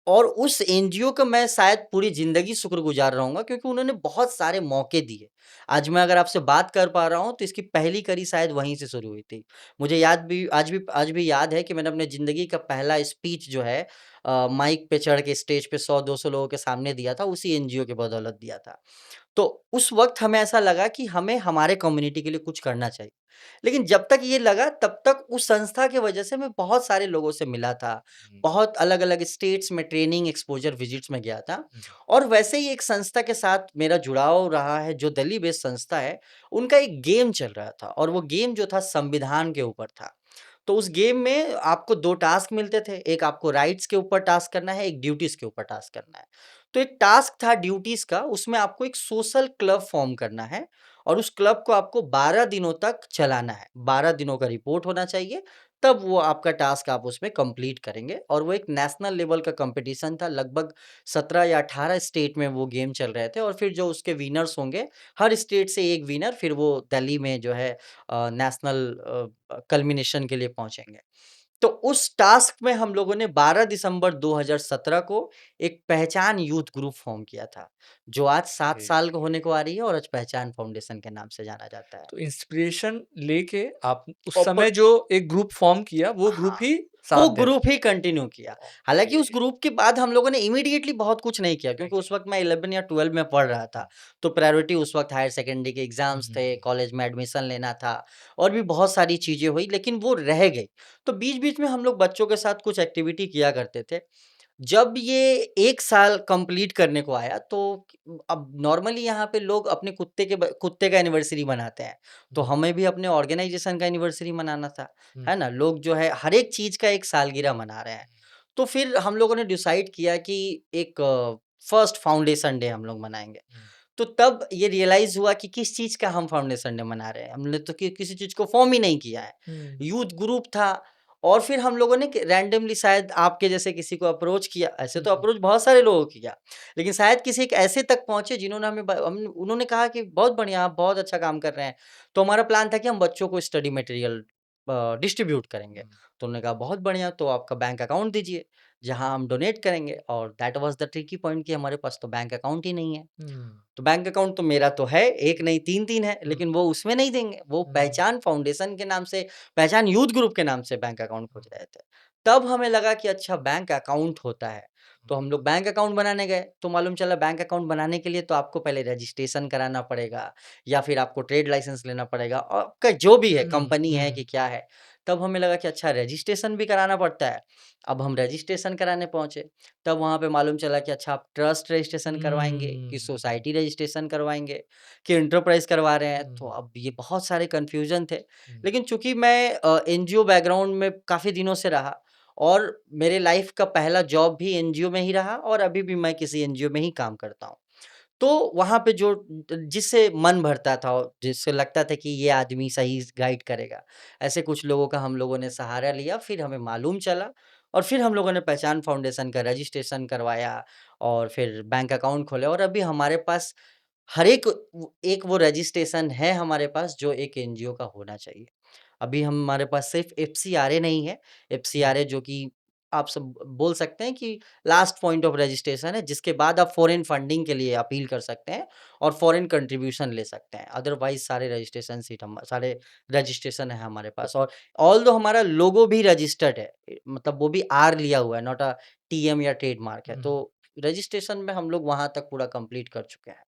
[SPEAKER 1] और उस एनजीओ का मैं शायद पूरी ज़िंदगी शुक्रगुज़ार रहूँगा क्योंकि उन्होंने बहुत सारे मौके दिए। आज मैं अगर आपसे बात कर पा रहा हूँ तो इसकी पहली कड़ी शायद वहीं से शुरू हुई थी। मुझे याद भी आज भी याद है कि मैंने अपने ज़िंदगी का पहला स्पीच जो है माइक पे चढ़ के स्टेज पे 100-200 लोगों के सामने दिया था, उसी एनजीओ की बदौलत दिया था। तो उस वक़्त हमें ऐसा लगा कि हमें हमारे कम्युनिटी के लिए कुछ करना चाहिए। लेकिन जब तक ये लगा तब तक उस संस्था की वजह से मैं बहुत सारे लोगों से मिला था।
[SPEAKER 2] हुँ,
[SPEAKER 1] बहुत अलग-अलग स्टेट्स में ट्रेनिंग एक्सपोज़र विज़िट्स में गया था
[SPEAKER 2] हुँ,
[SPEAKER 1] और वैसे ही एक संस्था के साथ मेरा जुड़ाव रहा है जो दिल्ली बेस्ड संस्था है, उनका एक गेम चल रहा था और वो गेम जो था संविधान के ऊपर था। तो उस गेम में आपको 2 टास्क मिलते थे, एक आपको राइट्स के ऊपर टास्क करना है, एक ड्यूटीज़ के ऊपर टास्क करना है। तो एक टास्क था ड्यूटीज़ का, उसमें आपको एक सोशल क्लब फ़ॉर्म करना है और उस क्लब को आपको 12 दिनों तक चलाना है। 12 दिनों का रिपोर्ट होना चाहिए, तब वो आपका टास्क आप उसमें कंप्लीट करेंगे और वो एक नेशनल लेवल का कॉम्पिटिशन था, लगभग 17 या 18 स्टेट में वो गेम चल रहे थे और फिर जो उसके विनर्स होंगे, हर स्टेट से एक विनर फिर वो दिल्ली में जो है नेशनल कल्मिनेशन के लिए पहुँचेंगे। तो उस टास्क में हम लोगों ने 12 दिसंबर 2017 को एक पहचान यूथ ग्रुप फ़ॉर्म किया था, जो आज 7
[SPEAKER 2] ओके।
[SPEAKER 1] साल को होने को आ रही है और आज पहचान फाउंडेशन के नाम से जाना जाता है।
[SPEAKER 2] तो इंस्पिरेशन लेके आप उस
[SPEAKER 1] और
[SPEAKER 2] समय जो एक ग्रुप फ़ॉर्म किया, वो ग्रुप
[SPEAKER 1] हाँ,
[SPEAKER 2] ही
[SPEAKER 1] वो
[SPEAKER 2] साथ दे रहा
[SPEAKER 1] ग्रुप ही कंटिन्यू किया। हालाँकि
[SPEAKER 2] ओके।
[SPEAKER 1] उस ग्रुप के बाद हम लोगों ने इमीडिएटली बहुत कुछ नहीं किया क्योंकि
[SPEAKER 2] अच्छा।
[SPEAKER 1] उस वक़्त मैं 11 या 12 में पढ़ रहा
[SPEAKER 2] हुँ,
[SPEAKER 1] था। तो प्रायोरिटी उस वक़्त हायर सेकेंडरी के
[SPEAKER 2] हुँ,
[SPEAKER 1] एग्ज़ाम्स
[SPEAKER 2] हुँ,
[SPEAKER 1] थे,
[SPEAKER 2] हुँ,
[SPEAKER 1] कॉलेज में एडमिशन लेना था और भी बहुत सारी चीज़ें हुई लेकिन वो रह गई। तो बीच-बीच में हम लोग बच्चों के साथ कुछ एक्टिविटी किया करते थे। जब ये 1 साल कंप्लीट करने को आया तो अब नॉर्मली यहाँ पे लोग अपने कुत्ते का एनिवर्सरी मनाते हैं। तो
[SPEAKER 2] हुँ,
[SPEAKER 1] हमें भी अपने ऑर्गेनाइज़ेशन का एनिवर्सरी मनाना था,
[SPEAKER 2] हुँ,
[SPEAKER 1] है ना? लोग जो है हर एक चीज़ का एक सालगिरह मना रहे हैं। तो फिर हम लोगों ने डिसाइड किया कि एक फर्स्ट फाउंडेशन डे हम लोग मनाएँगे।
[SPEAKER 2] हुँ,
[SPEAKER 1] तो तब ये रियलाइज़ हुआ कि किस चीज़ का हम फाउंडेशन डे मना रहे हैं। हमने तो किसी चीज़ को फ़ॉर्म ही नहीं किया है।
[SPEAKER 2] हुँ,
[SPEAKER 1] यूथ ग्रुप था और फिर हम लोगों ने रैंडमली शायद आपके जैसे किसी को अप्रोच किया, ऐसे
[SPEAKER 2] हुँ,
[SPEAKER 1] तो
[SPEAKER 2] हुँ,
[SPEAKER 1] अप्रोच बहुत सारे लोगों को किया। लेकिन शायद किसी एक ऐसे तक पहुँचे जिन्होंने उन्होंने कहा कि बहुत बढ़िया, आप बहुत अच्छा काम कर रहे हैं। तो हमारा प्लान था कि हम बच्चों को स्टडी मटेरियल डिस्ट्रीब्यूट करेंगे।
[SPEAKER 2] हुँ,
[SPEAKER 1] तो उन्होंने कहा बहुत बढ़िया, तो आपका बैंक अकाउंट दीजिए, जहाँ हम डोनेट करेंगे और that was the tricky point कि हमारे पास तो बैंक अकाउंट ही नहीं है।
[SPEAKER 2] हुँ,
[SPEAKER 1] तो बैंक अकाउंट तो मेरा तो है, 1 नहीं 3-3 है,
[SPEAKER 2] हुँ,
[SPEAKER 1] लेकिन वो उसमें नहीं देंगे। वो
[SPEAKER 2] हुँ,
[SPEAKER 1] पहचान फाउंडेशन के नाम से, पहचान यूथ ग्रुप के नाम से बैंक अकाउंट खोज रहे थे। तब हमें लगा कि अच्छा बैंक अकाउंट होता है, तो हम लोग बैंक अकाउंट बनाने गए, तो मालूम चला बैंक अकाउंट बनाने के लिए तो आपको पहले रजिस्ट्रेशन कराना पड़ेगा या फिर आपको ट्रेड लाइसेंस लेना पड़ेगा और आपका जो भी है,
[SPEAKER 2] हुँ,
[SPEAKER 1] कंपनी है
[SPEAKER 2] हुँ,
[SPEAKER 1] कि क्या है। तब हमें लगा कि अच्छा रजिस्ट्रेशन भी कराना पड़ता है। अब हम रजिस्ट्रेशन कराने पहुँचे। तब वहाँ पे मालूम चला कि अच्छा आप ट्रस्ट रजिस्ट्रेशन करवाएँगे, कि
[SPEAKER 2] हुँ,
[SPEAKER 1] सोसाइटी रजिस्ट्रेशन करवाएँगे, कि एंटरप्राइज़ करवा रहे हैं, तो
[SPEAKER 2] हुँ,
[SPEAKER 1] अब ये बहुत सारे कन्फ्यूज़न थे।
[SPEAKER 2] हुँ,
[SPEAKER 1] लेकिन चूँकि मैं एनजीओ बैकग्राउंड में काफ़ी दिनों से रहा और मेरे लाइफ़ का पहला जॉब भी एनजीओ में ही रहा और अभी भी मैं किसी एनजीओ में ही काम करता हूँ। तो वहाँ पे जो जिससे मन भरता था और जिससे लगता था कि ये आदमी सही गाइड करेगा, ऐसे कुछ लोगों का हम लोगों ने सहारा लिया, फिर हमें मालूम चला और फिर हम लोगों ने पहचान फाउंडेशन का रजिस्ट्रेशन करवाया और फिर बैंक अकाउंट खोले और अभी हमारे पास हर एक वो रजिस्ट्रेशन है हमारे पास जो एक एनजीओ का होना चाहिए। अभी हमारे पास सिर्फ़ एफसीआरए नहीं है,
[SPEAKER 2] हुँ,
[SPEAKER 1] एफसीआरए जो कि आप सब बोल सकते हैं कि लास्ट पॉइंट ऑफ रजिस्ट्रेशन है, जिसके बाद आप फॉरेन फंडिंग के लिए अपील कर सकते हैं और फॉरेन कंट्रीब्यूशन ले सकते हैं। अदरवाइज़ सारे रजिस्ट्रेशन है हमारे पास और ऑल्दो हमारा लोगो भी रजिस्टर्ड है। मतलब वो भी आर लिया हुआ है, नॉट अ टीएम या ट्रेडमार्क है।
[SPEAKER 2] हुँ।
[SPEAKER 1] तो रजिस्ट्रेशन में हम लोग वहाँ तक पूरा कंप्लीट कर चुके हैं।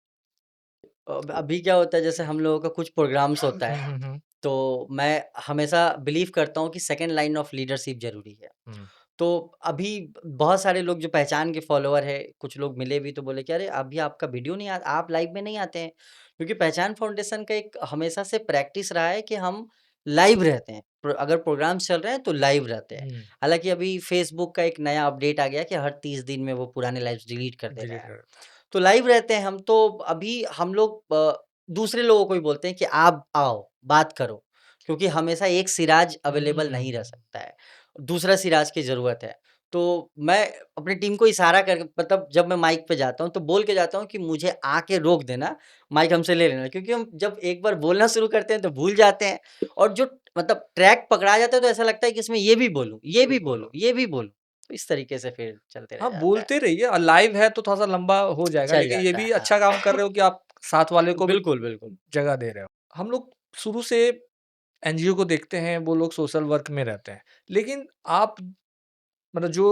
[SPEAKER 2] तो
[SPEAKER 1] अभी क्या होता है जैसे हम लोगों का कुछ प्रोग्राम्स होता
[SPEAKER 2] हुँ,
[SPEAKER 1] है,
[SPEAKER 2] हुँ, हुँ,
[SPEAKER 1] तो मैं हमेशा बिलीव करता हूँ कि सेकंड लाइन ऑफ लीडरशिप ज़रूरी है।
[SPEAKER 2] हुँ,
[SPEAKER 1] तो अभी बहुत सारे लोग जो पहचान के फॉलोवर हैं, कुछ लोग मिले भी तो बोले कि अरे अभी आपका वीडियो नहीं आ आप लाइव में नहीं आते हैं। क्योंकि पहचान फाउंडेशन का एक हमेशा से प्रैक्टिस रहा है कि हम लाइव रहते हैं। अगर प्रोग्राम्स चल रहे हैं तो लाइव रहते हैं।
[SPEAKER 2] हुँ,
[SPEAKER 1] हालाँकि अभी फेसबुक का एक नया अपडेट आ गया कि हर 30 दिन में वो पुराने लाइव्स डिलीट कर दे रहा
[SPEAKER 2] डिलीट
[SPEAKER 1] है।
[SPEAKER 2] कर देता है।
[SPEAKER 1] तो लाइव रहते हैं हम, तो अभी हम लोग दूसरे लोगों को भी बोलते हैं कि आप आओ, बात करो, क्योंकि हमेशा एक सिराज अवेलेबल नहीं रह
[SPEAKER 2] हुँ,
[SPEAKER 1] सकता है, दूसरा सिराज की ज़रूरत है। तो मैं अपनी टीम को इशारा करके मतलब जब मैं माइक पे जाता हूँ, तो बोल के जाता हूँ कि मुझे आके रोक देना, माइक हमसे ले लेना, क्योंकि हम जब एक बार बोलना शुरू करते हैं, तो भूल जाते हैं और जो मतलब ट्रैक पकड़ा जाता है, तो ऐसा लगता है कि इसमें ये भी बोलूँ, ये
[SPEAKER 2] ये
[SPEAKER 1] भी
[SPEAKER 2] बोलो।
[SPEAKER 1] बोलूँ, ये भी बोलूँ। तो इस तरीके से फिर चलते रह
[SPEAKER 2] हाँ,
[SPEAKER 1] जाता है।
[SPEAKER 2] बोलते रहिए लाइव है तो थोड़ा-सा लंबा हो जाएगा,
[SPEAKER 1] चल
[SPEAKER 2] लेकिन ये
[SPEAKER 1] जाता है,
[SPEAKER 2] भी
[SPEAKER 1] हाँ।
[SPEAKER 2] अच्छा काम कर रहे हो कि आप साथ वाले को भी
[SPEAKER 1] बिल्कुल, बिल्कुल।
[SPEAKER 2] जगह दे रहे हो। हम लोग शुरू से एनजीओ को देखते हैं, वो लोग सोशल वर्क में रहते हैं। लेकिन आप मतलब जो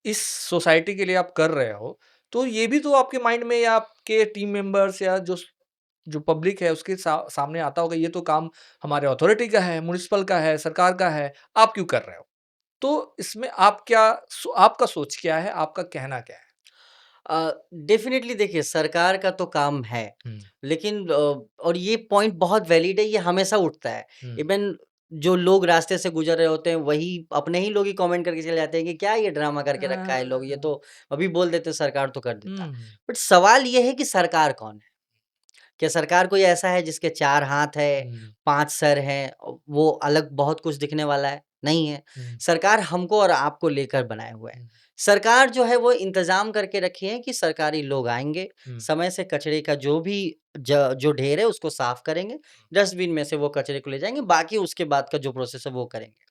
[SPEAKER 2] इस सोसाइटी के लिए आप कर रहे हो, तो ये भी तो आपके माइंड में या आपके टीम मेंबर्स या जो पब्लिक है उसके सामने आता होगा, ये तो काम हमारे अथॉरिटी का है, म्युनिसिपल का है, सरकार का है, आप क्यों कर रहे हो? तो इसमें आप क्या आपका सोच क्या है? आपका कहना क्या है?
[SPEAKER 1] डेफ़िनेटली देखिए सरकार का तो काम है,
[SPEAKER 2] हुँ,
[SPEAKER 1] लेकिन और ये पॉइंट बहुत वैलिड है, ये हमेशा उठता है।
[SPEAKER 2] हुँ,
[SPEAKER 1] इवन जो लोग रास्ते से गुज़र रहे होते हैं, वही अपने ही लोग ही कमेंट करके चले जाते हैं कि क्या ये ड्रामा करके रखा है लोग, ये
[SPEAKER 2] हाँ।
[SPEAKER 1] तो अभी बोल देते सरकार तो कर देता।
[SPEAKER 2] हुँ,
[SPEAKER 1] बट सवाल ये है कि सरकार कौन है? क्या सरकार कोई ऐसा है जिसके 4 हाथ है,
[SPEAKER 2] हुँ,
[SPEAKER 1] 5 सर हैं, वो अलग बहुत कुछ दिखने वाला है? नहीं है।
[SPEAKER 2] हुँ,
[SPEAKER 1] सरकार हमको और आपको लेकर बनाए हुए है।
[SPEAKER 2] हुँ,
[SPEAKER 1] सरकार जो है वो इंतज़ाम करके रखी है कि सरकारी लोग आएँगे,
[SPEAKER 2] हुँ,
[SPEAKER 1] समय से कचरे का जो ढेर है उसको साफ करेंगे, डस्टबिन में से वो कचरे को ले जाएँगे, बाकी उसके बाद का जो प्रोसेस है वो करेंगे।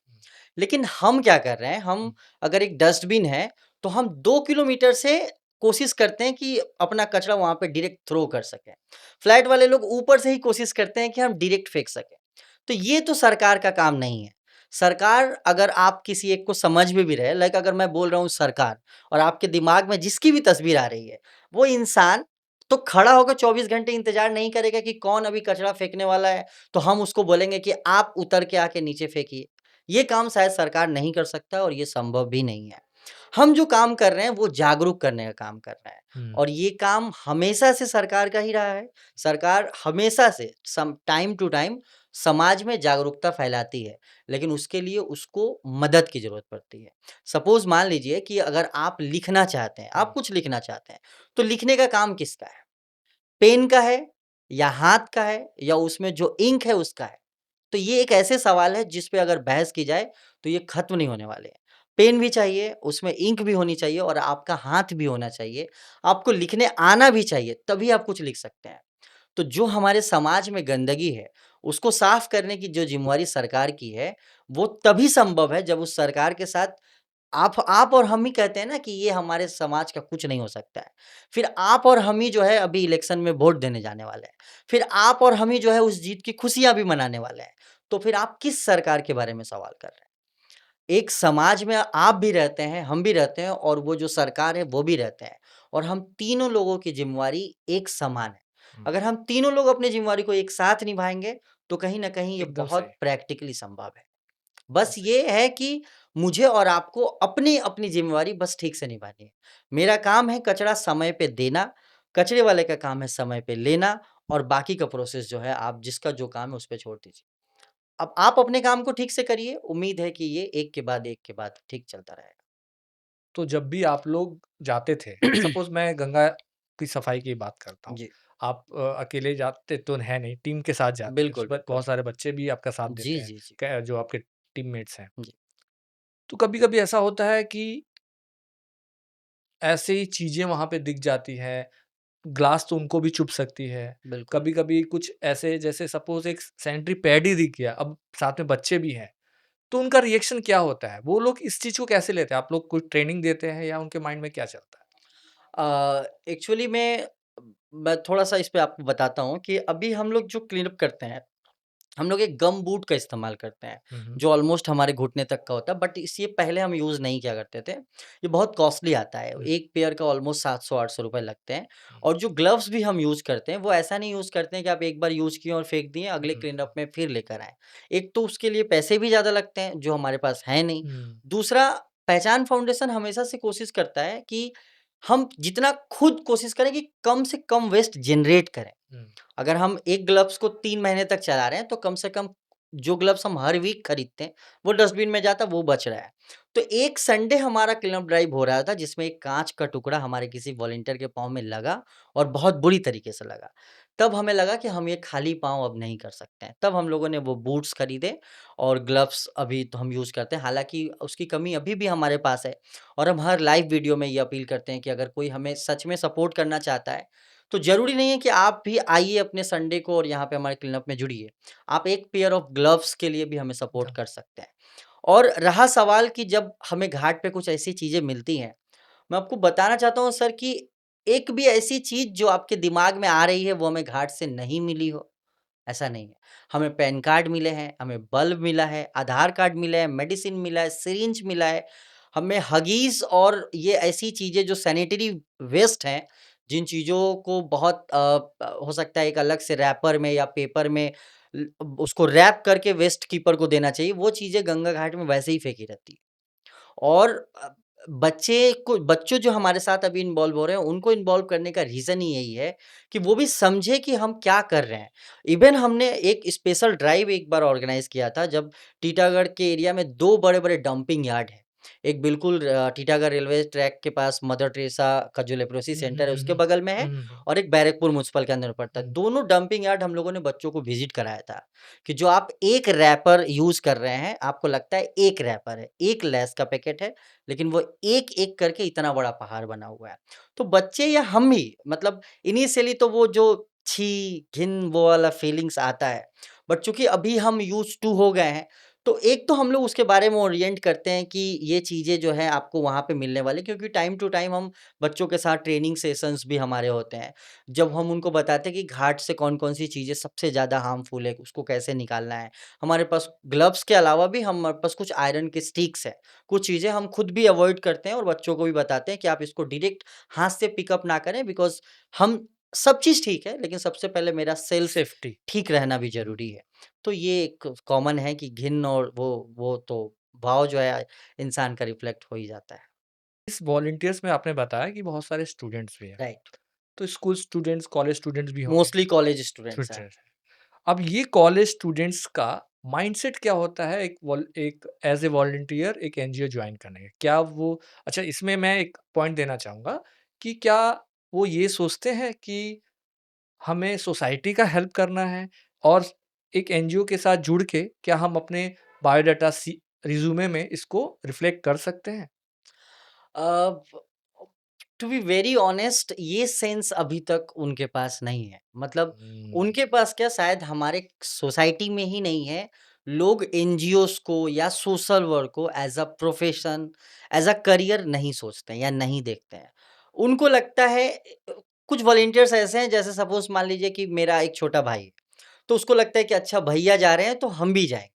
[SPEAKER 1] लेकिन हम क्या कर रहे हैं, हम
[SPEAKER 2] हुँ,
[SPEAKER 1] अगर एक डस्टबिन है, तो हम 2 किलोमीटर से कोशिश करते हैं कि अपना कचरा वहाँ पे डायरेक्ट थ्रो कर सकें। फ्लैट वाले लोग ऊपर से ही कोशिश करते हैं कि हम डायरेक्ट फेंक सकें। तो ये तो सरकार का काम नहीं है। सरकार अगर आप किसी एक को समझ में भी रहे, लाइक अगर मैं बोल रहा हूँ सरकार और आपके दिमाग में जिसकी भी तस्वीर आ रही है, वो इंसान तो खड़ा होकर 24 घंटे इंतज़ार नहीं करेगा कि कौन अभी कचरा फेंकने वाला है, तो हम उसको बोलेंगे कि आप उतर के आके नीचे फेंकिए। ये काम शायद सरकार नहीं कर सकता और ये संभव भी नहीं है। हम जो काम कर रहे हैं वो जागरूक करने का काम कर रहे हैं
[SPEAKER 2] हुँ,
[SPEAKER 1] और ये काम हमेशा से सरकार का ही रहा है। सरकार हमेशा से सम टाइम टू टाइम समाज में जागरूकता फैलाती है, लेकिन उसके लिए उसको मदद की ज़रूरत पड़ती है। सपोज़ मान लीजिए कि अगर आप लिखना चाहते हैं, आप
[SPEAKER 2] हुँ,
[SPEAKER 1] कुछ लिखना चाहते हैं, तो लिखने का काम किसका है? पेन का है या हाथ का है या उसमें जो इंक है उसका है? तो ये एक ऐसे सवाल है जिस पे अगर बहस की जाए तो ये खत्म नहीं होने वाले हैं। पेन भी चाहिए, उसमें इंक भी होनी चाहिए और आपका हाथ भी होना चाहिए। आपको लिखने आना भी चाहिए, तभी आप कुछ लिख सकते हैं। तो जो हमारे समाज में गंदगी है, उसको साफ करने की जो ज़िम्मेवारी सरकार की है, वो तभी संभव है जब उस सरकार के साथ आप और हम ही कहते हैं ना कि ये हमारे समाज का कुछ नहीं हो सकता है। फिर आप और हम ही जो है अभी इलेक्शन में वोट देने जाने वाले हैं। फिर आप और हम ही जो है उस जीत की खुशियाँ भी मनाने वाले हैं। तो फिर आप किस सरकार के बारे में सवाल कर रहे हैं? एक समाज में आप भी रहते हैं, हम भी रहते हैं और वो जो सरकार है वो भी रहते हैं और हम तीनों लोगों की ज़िम्मेवारी एक समान है।
[SPEAKER 2] हुँ,
[SPEAKER 1] अगर हम तीनों लोग अपनी ज़िम्मेवारी को एक साथ निभाएँगे, तो कहीं न कहीं ये
[SPEAKER 2] एकदम सही,
[SPEAKER 1] बहुत प्रैक्टिकली संभव है।
[SPEAKER 2] एकदम
[SPEAKER 1] बस
[SPEAKER 2] सही।
[SPEAKER 1] ये है कि मुझे और आपको अपनी-अपनी ज़िम्मेवारी बस ठीक से निभानी है। मेरा काम है कचरा समय पे देना, कचरे वाले का काम है समय पे लेना और बाकी का प्रोसेस जो है आप जिसका जो काम है उस पे छोड़ दीजिए। अब आप अपने काम को ठीक से करिए, उम्मीद है कि ये एक के बाद ठीक चलता रहेगा।
[SPEAKER 2] तो जब भी आप लोग जाते थे, सपोज़ मैं गंगा की सफाई की बात करता हूँ।
[SPEAKER 1] जी,
[SPEAKER 2] आप अकेले जाते तो हैं नहीं, टीम के साथ जाते हैं,
[SPEAKER 1] बिल्कुल,
[SPEAKER 2] उसमें
[SPEAKER 1] बिल्कुल।
[SPEAKER 2] बहुत सारे बच्चे भी आपका साथ
[SPEAKER 1] जी,
[SPEAKER 2] देते हैं,
[SPEAKER 1] जी, जी।
[SPEAKER 2] क जो आपके टीममेट्स हैं।
[SPEAKER 1] जी,
[SPEAKER 2] तो कभी-कभी ऐसा होता है कि ऐसे ही चीज़ें वहाँ पे दिख जाती हैं, ग्लास तो उनको भी चुभ सकती है।
[SPEAKER 1] बिल्कुल।
[SPEAKER 2] कभी-कभी कुछ ऐसे जैसे सपोज़ एक सैनिटरी पैड ही दिख गया, अब साथ में बच्चे भी हैं, तो उनका रिएक्शन क्या होता है? वो लोग इस चीज़ को कैसे लेते हैं? आप लोग कोई ट्रेनिंग देते हैं या उनके माइंड में क्या चलता है?
[SPEAKER 1] एक्चुअली मैं थोड़ा-सा इस पे आपको बताता हूँ कि अभी हम लोग जो क्लीन अप करते हैं, हम लोग एक गम बूट का इस्तेमाल करते हैं,
[SPEAKER 2] हुँ, हुँ।
[SPEAKER 1] जो ऑलमोस्ट हमारे घुटने तक का होता है, बट इससे पहले हम यूज़ नहीं किया करते थे। ये बहुत कॉस्टली आता है,
[SPEAKER 2] हुँ,
[SPEAKER 1] एक पेयर का ऑलमोस्ट 700-800 रुपए लगते हैं
[SPEAKER 2] हुँ,
[SPEAKER 1] और जो ग्लव्स भी हम यूज़ करते हैं, वो ऐसा नहीं यूज़ करते हैं कि आप एक बार यूज़ किए और फेंक दिए,
[SPEAKER 2] हुँ,
[SPEAKER 1] अगले
[SPEAKER 2] हुँ,
[SPEAKER 1] क्लीन अप में फिर लेकर आएँ। एक तो उसके लिए पैसे भी ज़्यादा लगते हैं, जो हमारे पास है नहीं।
[SPEAKER 2] हुँ,
[SPEAKER 1] दूसरा, पहचान फाउंडेशन हमेशा से कोशिश करता है कि हम जितना खुद कोशिश करें कि कम से कम वेस्ट जनरेट करें।
[SPEAKER 2] हुँ,
[SPEAKER 1] अगर हम एक ग्लव्स को 3 महीने तक चला रहे हैं, तो कम से कम जो ग्लव्स हम हर वीक खरीदते हैं, वो डस्टबिन में जाता है, वो बच रहा है। तो एक संडे हमारा क्लीन अप ड्राइव हो रहा था, जिसमें एक काँच का टुकड़ा हमारे किसी वॉलंटियर के पाँव में लगा और बहुत बुरी तरीके से लगा। तब हमें लगा कि हम ये खाली पाँव अब नहीं कर सकते हैं। तब हम लोगों ने वो बूट्स खरीदे और ग्लव्स अभी तो हम यूज़ करते हैं। हालाँकि उसकी कमी अभी भी हमारे पास है और हम हर लाइव वीडियो में ये अपील करते हैं कि अगर कोई हमें सच में सपोर्ट करना चाहता है, तो ज़रूरी नहीं है कि आप भी आइए अपने संडे को और यहाँ पे हमारे क्लीनअप में जुड़िए। आप एक पेयर ऑफ ग्लव्स के लिए भी हमें सपोर्ट
[SPEAKER 2] हाँ,
[SPEAKER 1] कर सकते हैं। और रहा सवाल कि जब हमें घाट पे कुछ ऐसी चीज़ें मिलती हैं, मैं आपको बताना चाहता हूँ सर कि एक भी ऐसी चीज़ जो आपके दिमाग में आ रही है, वो हमें घाट से नहीं मिली हो, ऐसा नहीं है। हमें पैन कार्ड मिले हैं, हमें बल्ब मिला है, आधार कार्ड मिला है, मेडिसिन मिला है, सिरिंज मिला है, हमें हगीज़ और ये ऐसी चीज़ें जो सैनिटरी वेस्ट हैं, जिन चीज़ों को बहुत हो सकता है एक अलग से रैपर में या पेपर में उसको रैप करके वेस्ट कीपर को देना चाहिए, वो चीज़ें गंगा घाट में वैसे ही फेंकी रहती हैं। और बच्चों जो हमारे साथ अभी इन्वॉल्व हो रहे हैं, उनको इन्वॉल्व करने का रीज़न ही यही है कि वो भी समझे कि हम क्या कर रहे हैं। इवन हमने एक स्पेशल ड्राइव एक बार ऑर्गेनाइज़ किया था, जब टीटागढ़ के एरिया में 2 बड़े-बड़े डंपिंग यार्ड हैं। एक बिल्कुल टीटागढ़ रेलवे ट्रैक के पास मदर टेरेसा का जो लेप्रोसी
[SPEAKER 2] हुँ, हुँ,
[SPEAKER 1] सेंटर है,
[SPEAKER 2] हुँ,
[SPEAKER 1] उसके
[SPEAKER 2] हुँ,
[SPEAKER 1] बगल में है
[SPEAKER 2] हुँ, हुँ,
[SPEAKER 1] और एक बैरकपुर म्युनिसिपल के अंदर पड़ता है।
[SPEAKER 2] हुँ,
[SPEAKER 1] दोनों डंपिंग यार्ड हम लोगों ने बच्चों को विज़िट कराया था, कि जो आप एक रैपर यूज़ कर रहे हैं, आपको लगता है एक रैपर है, एक लेस का पैकेट है, लेकिन वो एक-एक करके इतना बड़ा पहाड़ बना हुआ है। तो बच्चे या हम भी मतलब इनिशियली तो वो जो छी, घिन वो वाला फीलिंग्स आता है। बट चूँकि अभी हम यूज़्ड टू हो गए हैं, तो एक तो हम लोग उसके बारे में ओरिएंट करते हैं कि ये चीज़ें जो है आपको वहाँ पे मिलने वाली क्योंकि टाइम टू टाइम हम बच्चों के साथ ट्रेनिंग सेशंस भी हमारे होते हैं। जब हम उनको बताते हैं कि घाट से कौन-कौन सी चीज़ें सबसे ज़्यादा हार्मफुल है, उसको कैसे निकालना है। हमारे पास ग्लव्स के अलावा भी हमारे पास कुछ आयरन के स्टिक्स हैं। कुछ चीज़ें हम खुद भी अवॉइड करते हैं और बच्चों को भी बताते हैं कि आप इसको डायरेक्ट हाथ से पिकअप ना करें बिकॉज़ हम सब चीज़ ठीक है, लेकिन सबसे पहले मेरा सेल्फ
[SPEAKER 2] सेफ्टी।
[SPEAKER 1] ठीक रहना भी
[SPEAKER 2] हुँ।
[SPEAKER 1] ज़रूरी है। तो ये एक कॉमन है कि घिन और वो तो भाव जो है इंसान का रिफ्लेक्ट हो ही जाता है।
[SPEAKER 2] इस वॉलंटियर्स में आपने बताया कि बहुत सारे स्टूडेंट्स भी हैं,
[SPEAKER 1] राइट,
[SPEAKER 2] तो स्कूल स्टूडेंट्स, कॉलेज स्टूडेंट्स भी होंगे?
[SPEAKER 1] मोस्टली कॉलेज स्टूडेंट्स हैं।
[SPEAKER 2] स्टूडेंट्स हैं। अब ये कॉलेज स्टूडेंट्स का माइंडसेट क्या होता है एक एज़ ए वॉलंटियर एक एनजीओ जॉइन करने का? क्या वो अच्छा इसमें मैं एक पॉइंट देना चाहूँगा कि क्या वो ये सोचते हैं कि हमें सोसाइटी का हेल्प करना है और एक एनजीओ के साथ जुड़ के क्या हम अपने बायोडाटा रिज़्यूमे में इसको रिफ्लेक्ट कर सकते हैं?
[SPEAKER 1] अब टू बी वेरी ऑनेस्ट ये सेंस अभी तक उनके पास नहीं है। मतलब
[SPEAKER 2] हुँ,
[SPEAKER 1] उनके पास क्या शायद हमारे सोसाइटी में ही नहीं है। लोग एनजीओज़ को या सोशल वर्क को as a profession, as a career नहीं सोचते हैं या नहीं देखते हैं। उनको लगता है कुछ वॉलंटियर्स ऐसे हैं जैसे सपोज़ मान लीजिए कि मेरा एक छोटा भाई है, तो उसको लगता है कि अच्छा भैया जा रहे हैं तो हम भी जाएँगे।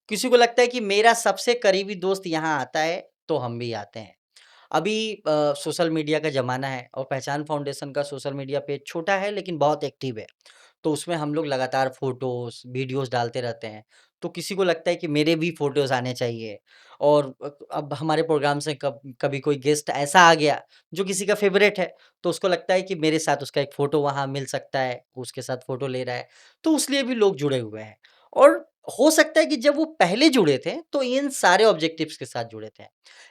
[SPEAKER 1] किसी को लगता है कि मेरा सबसे करीबी दोस्त यहाँ आता है, तो हम भी आते हैं। अभी सोशल मीडिया का ज़माना है और पहचान फाउंडेशन का सोशल मीडिया पेज छोटा है लेकिन बहुत एक्टिव है। तो उसमें हम लोग लगातार फ़ोटोज़, वीडियोज़ डालते रहते हैं। तो किसी को लगता है कि मेरे भी फ़ोटोज़ आने चाहिए और अब हमारे प्रोग्राम से कभी कोई गेस्ट ऐसा आ गया जो किसी का फ़ेवरेट है, तो उसको लगता है कि मेरे साथ उसका एक फ़ोटो वहाँ मिल सकता है, उसके साथ फ़ोटो ले रहा है। तो उसलिए भी लोग जुड़े हुए हैं और हो सकता है कि जब वो पहले जुड़े थे, तो इन सारे ऑब्जेक्टिव्स के साथ जुड़े थे।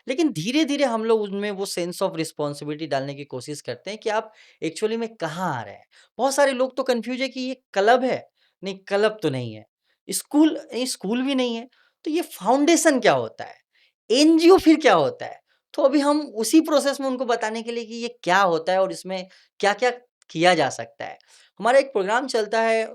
[SPEAKER 1] लेकिन धीरे-धीरे हम लोग उनमें वो सेंस ऑफ रिस्पॉन्सिबिलिटी डालने की कोशिश करते हैं कि आप एक्चुअली में कहाँ आ रहे हैं। बहुत सारे लोग तो कन्फ्यूज़ है कि ये क्लब है, नहीं क्लब तो नहीं है। स्कूल स्कूल भी नहीं है, तो ये फाउंडेशन क्या होता है? एनजीओ फिर क्या होता है? तो अभी हम उसी प्रोसेस में उनको बताने के लिए कि ये क्या होता है और इसमें क्या-क्या किया जा सकता है। हमारा एक प्रोग्राम चलता है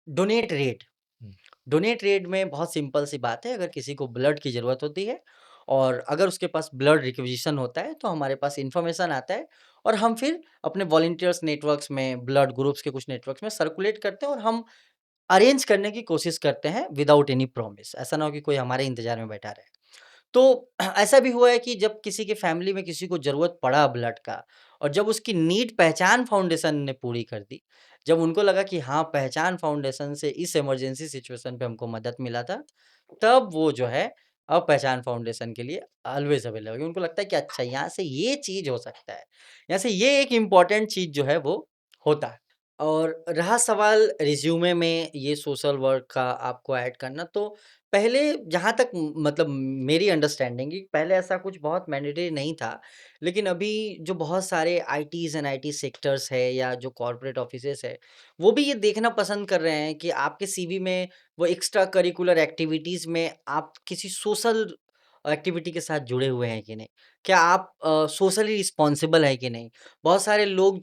[SPEAKER 1] डोनेट रेड।
[SPEAKER 2] हुँ।
[SPEAKER 1] डोनेट रेट में बहुत सिंपल सी बात है, अगर किसी को ब्लड की ज़रूरत होती है और अगर उसके पास ब्लड रिक्विज़िशन होता है, तो हमारे पास इन्फॉर्मेशन आता है और हम फिर अपने वॉलंटियर्स नेटवर्क्स में, ब्लड ग्रुप्स के कुछ नेटवर्क्स में सर्कुलेट करते हैं और हम अरेंज करने की कोशिश करते हैं विदाउट एनी प्रॉमिस। ऐसा ना हो कि कोई हमारे इंतज़ार में बैठा रहे। तो ऐसा भी हुआ है कि जब किसी के फैमिली में किसी को ज़रूरत पड़ा ब्लड का और जब उसकी नीड पहचान फाउंडेशन ने पूरी कर दी, जब उनको लगा कि हाँ, पहचान फाउंडेशन से इस इमरजेंसी सिचुएशन पे हमको मदद मिला था, तब वो जो है अब पहचान फाउंडेशन के लिए ऑलवेज़ अवेलेबल है। उनको लगता है कि अच्छा यहाँ से ये चीज़ हो सकता है, यहाँ से ये एक इम्पोर्टेंट चीज़ जो है वो होता है। और रहा सवाल रिज़्यूमे में ये सोशल वर्क का आपको ऐड करना, तो पहले जहाँ तक मतलब मेरी अंडरस्टैंडिंग कि पहले ऐसा कुछ बहुत मैंडेटरी नहीं था। लेकिन अभी जो बहुत सारे आईटीज़ एंड आईटी सेक्टर्स है या जो कॉर्पोरेट ऑफिसेज़ है, वो भी ये देखना पसंद कर रहे हैं कि आपके सीवी में वो एक्स्ट्रा करिकुलर एक्टिविटीज़ में आप किसी सोशल एक्टिविटी के साथ जुड़े हुए हैं कि नहीं? क्या आप सोशली रिस्पॉन्सिबल हैं कि नहीं? बहुत सारे लोग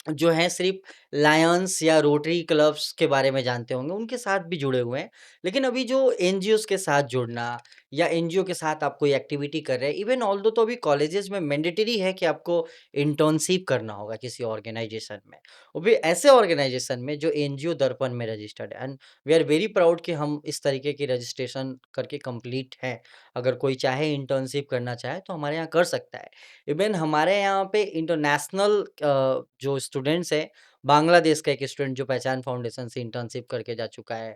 [SPEAKER 1] जो हैं सिर्फ़ लायंस या रोटरी क्लब्स के बारे में जानते होंगे, उनके साथ भी जुड़े हुए हैं। लेकिन अभी जो एनजीओज़ के साथ जुड़ना या एनजीओ के साथ आप कोई एक्टिविटी कर रहे हैं, इवन ऑल्दो तो अभी कॉलेजेस में मैंडेटरी है कि आपको इंटर्नशिप करना होगा किसी ऑर्गेनाइजेशन में। वो भी ऐसे ऑर्गेनाइजेशन में जो एनजीओ दर्पण में रजिस्टर्ड है and we are very proud कि हम इस तरीके की रजिस्ट्रेशन करके कंप्लीट हैं। अगर कोई चाहे इंटर्नशिप करना चाहे तो हमारे यहाँ कर सकता है। इवन हमारे यहाँ पे इंटरनेशनल जो स्टूडेंट्स हैं, बांग्लादेश का एक स्टूडेंट जो पहचान फाउंडेशन से इंटर्नशिप करके जा चुका है।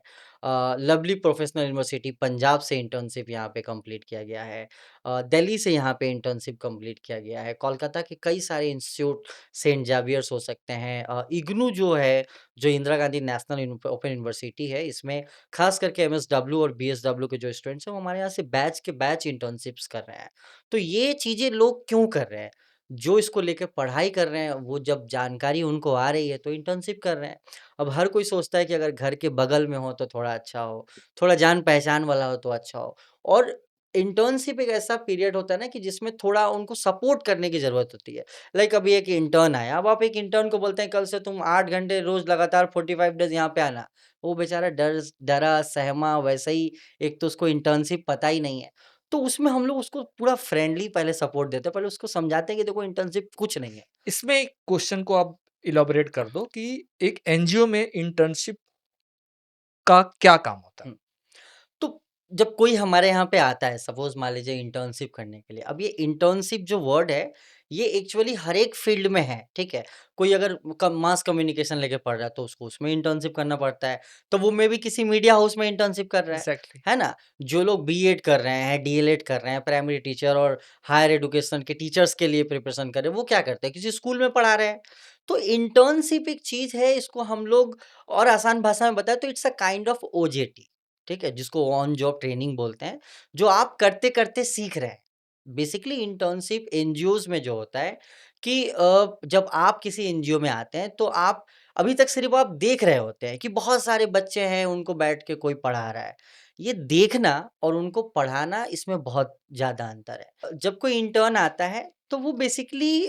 [SPEAKER 1] लवली प्रोफेशनल यूनिवर्सिटी पंजाब से इंटर्नशिप यहाँ पे कंप्लीट किया गया है। दिल्ली से यहाँ पे इंटर्नशिप कंप्लीट किया गया है। कोलकाता के कई सारे इंस्टीट्यूट सेंट ज़ेवियर्स हो सकते हैं। इग्नू जो है, जो Indira Gandhi national open university है, इसमें खास करके एमएसडब्ल्यू और बीएसडब्ल्यू के जो स्टूडेंट्स हैं, वो हमारे यहाँ से बैच के बैच इंटर्नशिप्स कर रहे हैं। तो ये चीज़ें लोग क्यों कर रहे हैं? जो इसको लेके पढ़ाई कर रहे हैं, वो जब जानकारी उनको आ रही है, तो इंटर्नशिप कर रहे हैं। अब हर कोई सोचता है कि अगर घर के बगल में हो, तो थोड़ा अच्छा हो, थोड़ा जान-पहचान वाला हो, तो अच्छा हो। और इंटर्नशिप एक ऐसा पीरियड होता है ना कि जिसमें थोड़ा उनको सपोर्ट करने की ज़रूरत होती है। लाइक अभी एक इंटर्न आया, अब आप एक इंटर्न को बोलते हैं, "कल से तुम 8 घंटे रोज़ लगातार 45 डेज़ यहाँ पे आना।" वो बेचारा डरा, सहमा, वैसे ही एक तो उसको इंटर्नशिप पता ही नहीं है। तो उसमें हम लोग उसको पूरा फ्रेंडली पहले सपोर्ट देते हैं, पहले उसको समझाते हैं कि देखो इंटर्नशिप कुछ नहीं है।
[SPEAKER 2] इसमें एक क्वेश्चन को आप इलैबोरेट कर दो कि एक एनजीओ में इंटर्नशिप का क्या काम होता है?
[SPEAKER 1] हुँ। तो जब कोई हमारे यहाँ पे आता है सपोज़ मान लीजिए इंटर्नशिप करने के लिए, अब ये इंटर्नशिप जो वर्ड है, ये एक्चुअली हर एक फ़ील्ड में है, ठीक है? कोई अगर मास कम्युनिकेशन लेके पढ़ रहा है तो उसको उसमें इंटर्नशिप करना पड़ता है, तो वो मेबी किसी मीडिया हाउस में इंटर्नशिप कर रहा
[SPEAKER 2] एग्ज़ैक्टली।
[SPEAKER 1] है ना? जो लोग बीएड कर रहे हैं, डीएलएड कर रहे हैं, प्राइमरी टीचर और हायर एजुकेशन के टीचर्स के लिए प्रिपरेशन कर रहे हैं, वो क्या करते हैं? किसी स्कूल में पढ़ा रहे हैं। तो इंटर्नशिप एक चीज़ है, इसको हम लोग और आसान भाषा में बताएँ तो it's a kind of OJT. ठीक है? जिसको ऑन जॉब ट्रेनिंग बोलते हैं, जो आप करते-करते सीख रहे हैं। बेसिकली इंटर्नशिप एनजीओज़ में जो होता है कि जब आप किसी एनजीओ में आते हैं, तो आप अभी तक सिर्फ़ आप देख रहे होते हैं कि बहुत सारे बच्चे हैं, उनको बैठ के कोई पढ़ा रहा है। ये देखना और उनको पढ़ाना इसमें बहुत ज़्यादा अंतर है। जब कोई इंटर्न आता है, तो वो बेसिकली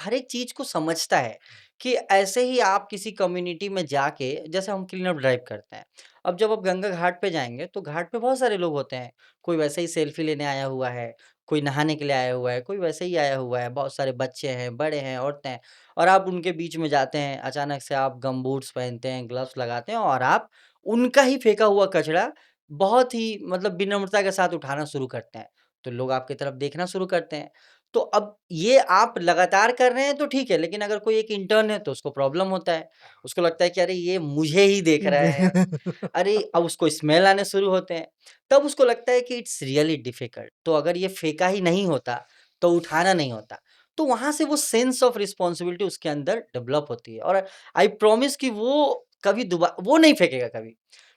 [SPEAKER 1] हर एक चीज़ को समझता है कि ऐसे ही आप किसी कम्युनिटी में जाके जैसे हम क्लीन अप ड्राइव करते हैं। अब जब आप गंगा घाट पे जाएँगे, तो घाट पे बहुत सारे लोग होते हैं। कोई वैसे ही सेल्फी लेने आया हुआ है, कोई नहाने के लिए आया हुआ है, कोई वैसे ही आया हुआ है, बहुत सारे बच्चे हैं, बड़े हैं, औरतें हैं और आप उनके बीच में जाते हैं, अचानक से आप गमबूट्स पहनते हैं, ग्लव्स लगाते हैं और आप उनका ही फेंका हुआ कचरा बहुत ही मतलब विनम्रता के साथ उठाना शुरू करते हैं। तो लोग आपकी तरफ देखना शुरू करते हैं। तो अब ये आप लगातार कर रहे हैं तो ठीक है, लेकिन अगर कोई एक इंटर्न है तो उसको प्रॉब्लम होता है। उसको लगता है कि अरे ये मुझे ही देख रहा है। अरे! अब उसको स्मेल आने शुरू होते हैं। तब उसको लगता है कि इट्स रियली डिफिकल्ट तो अगर ये फेंका ही नहीं होता, तो उठाना नहीं होता। तो वहाँ से वो सेंस ऑफ रिस्पॉन्सिबिलिटी उसके अंदर डेवलप होती है और आई प्रॉमिस कि वो कभी वो नहीं फेंकेगा कभी।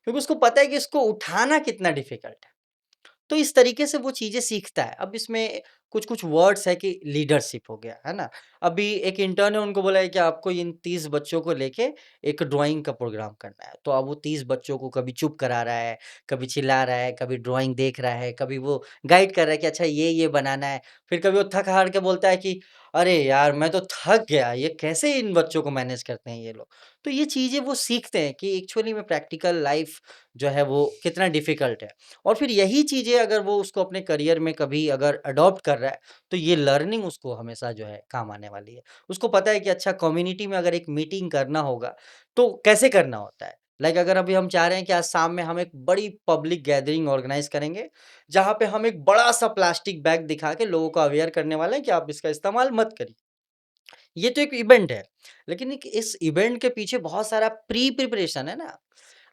[SPEAKER 1] क्योंकि उसको पता है कि इसको उठाना कितना डिफ़िकल्ट है। तो इस तरीके से वो चीज़ें सीखता है। अब इसमें कुछ-कुछ वर्ड्स है कि लीडरशिप हो गया, है ना? अभी एक इंटर्न है उनको बोला है कि आपको इन 30 बच्चों को लेके एक ड्राइंग का प्रोग्राम करना है। तो अब वो 30 बच्चों को कभी चुप करा रहा है, कभी चिल्ला रहा है, कभी ड्राइंग देख रहा है, कभी वो गाइड कर रहा है कि अच्छा ये बनाना है। फिर कभी वो थक-हार के बोलता है कि अरे यार! मैं तो थक गया, ये कैसे इन बच्चों को मैनेज करते हैं ये लोग। तो ये चीज़ें वो सीखते हैं कि एक्चुअली में प्रैक्टिकल लाइफ़ जो है वो कितना डिफ़िकल्ट है। और फिर यही चीज़ें अगर वो उसको अपने करियर में कभी अगर अडॉप्ट कर रहा है, तो ये लर्निंग उसको हमेशा जो है काम आने वाली है। उसको पता है कि अच्छा कम्युनिटी में अगर एक मीटिंग करना होगा, तो कैसे करना होता है। लाइक अगर अभी हम चाह रहे हैं कि आज शाम में हम एक बड़ी पब्लिक गैदरिंग ऑर्गेनाइज़ करेंगे, जहाँ पे हम एक बड़ा-सा प्लास्टिक बैग दिखा के लोगों को अवेयर करने वाले हैं कि आप इसका इस्तेमाल मत करिए। ये तो एक इवेंट है, लेकिन एक इस इवेंट के पीछे बहुत सारा प्रिपरेशन है ना।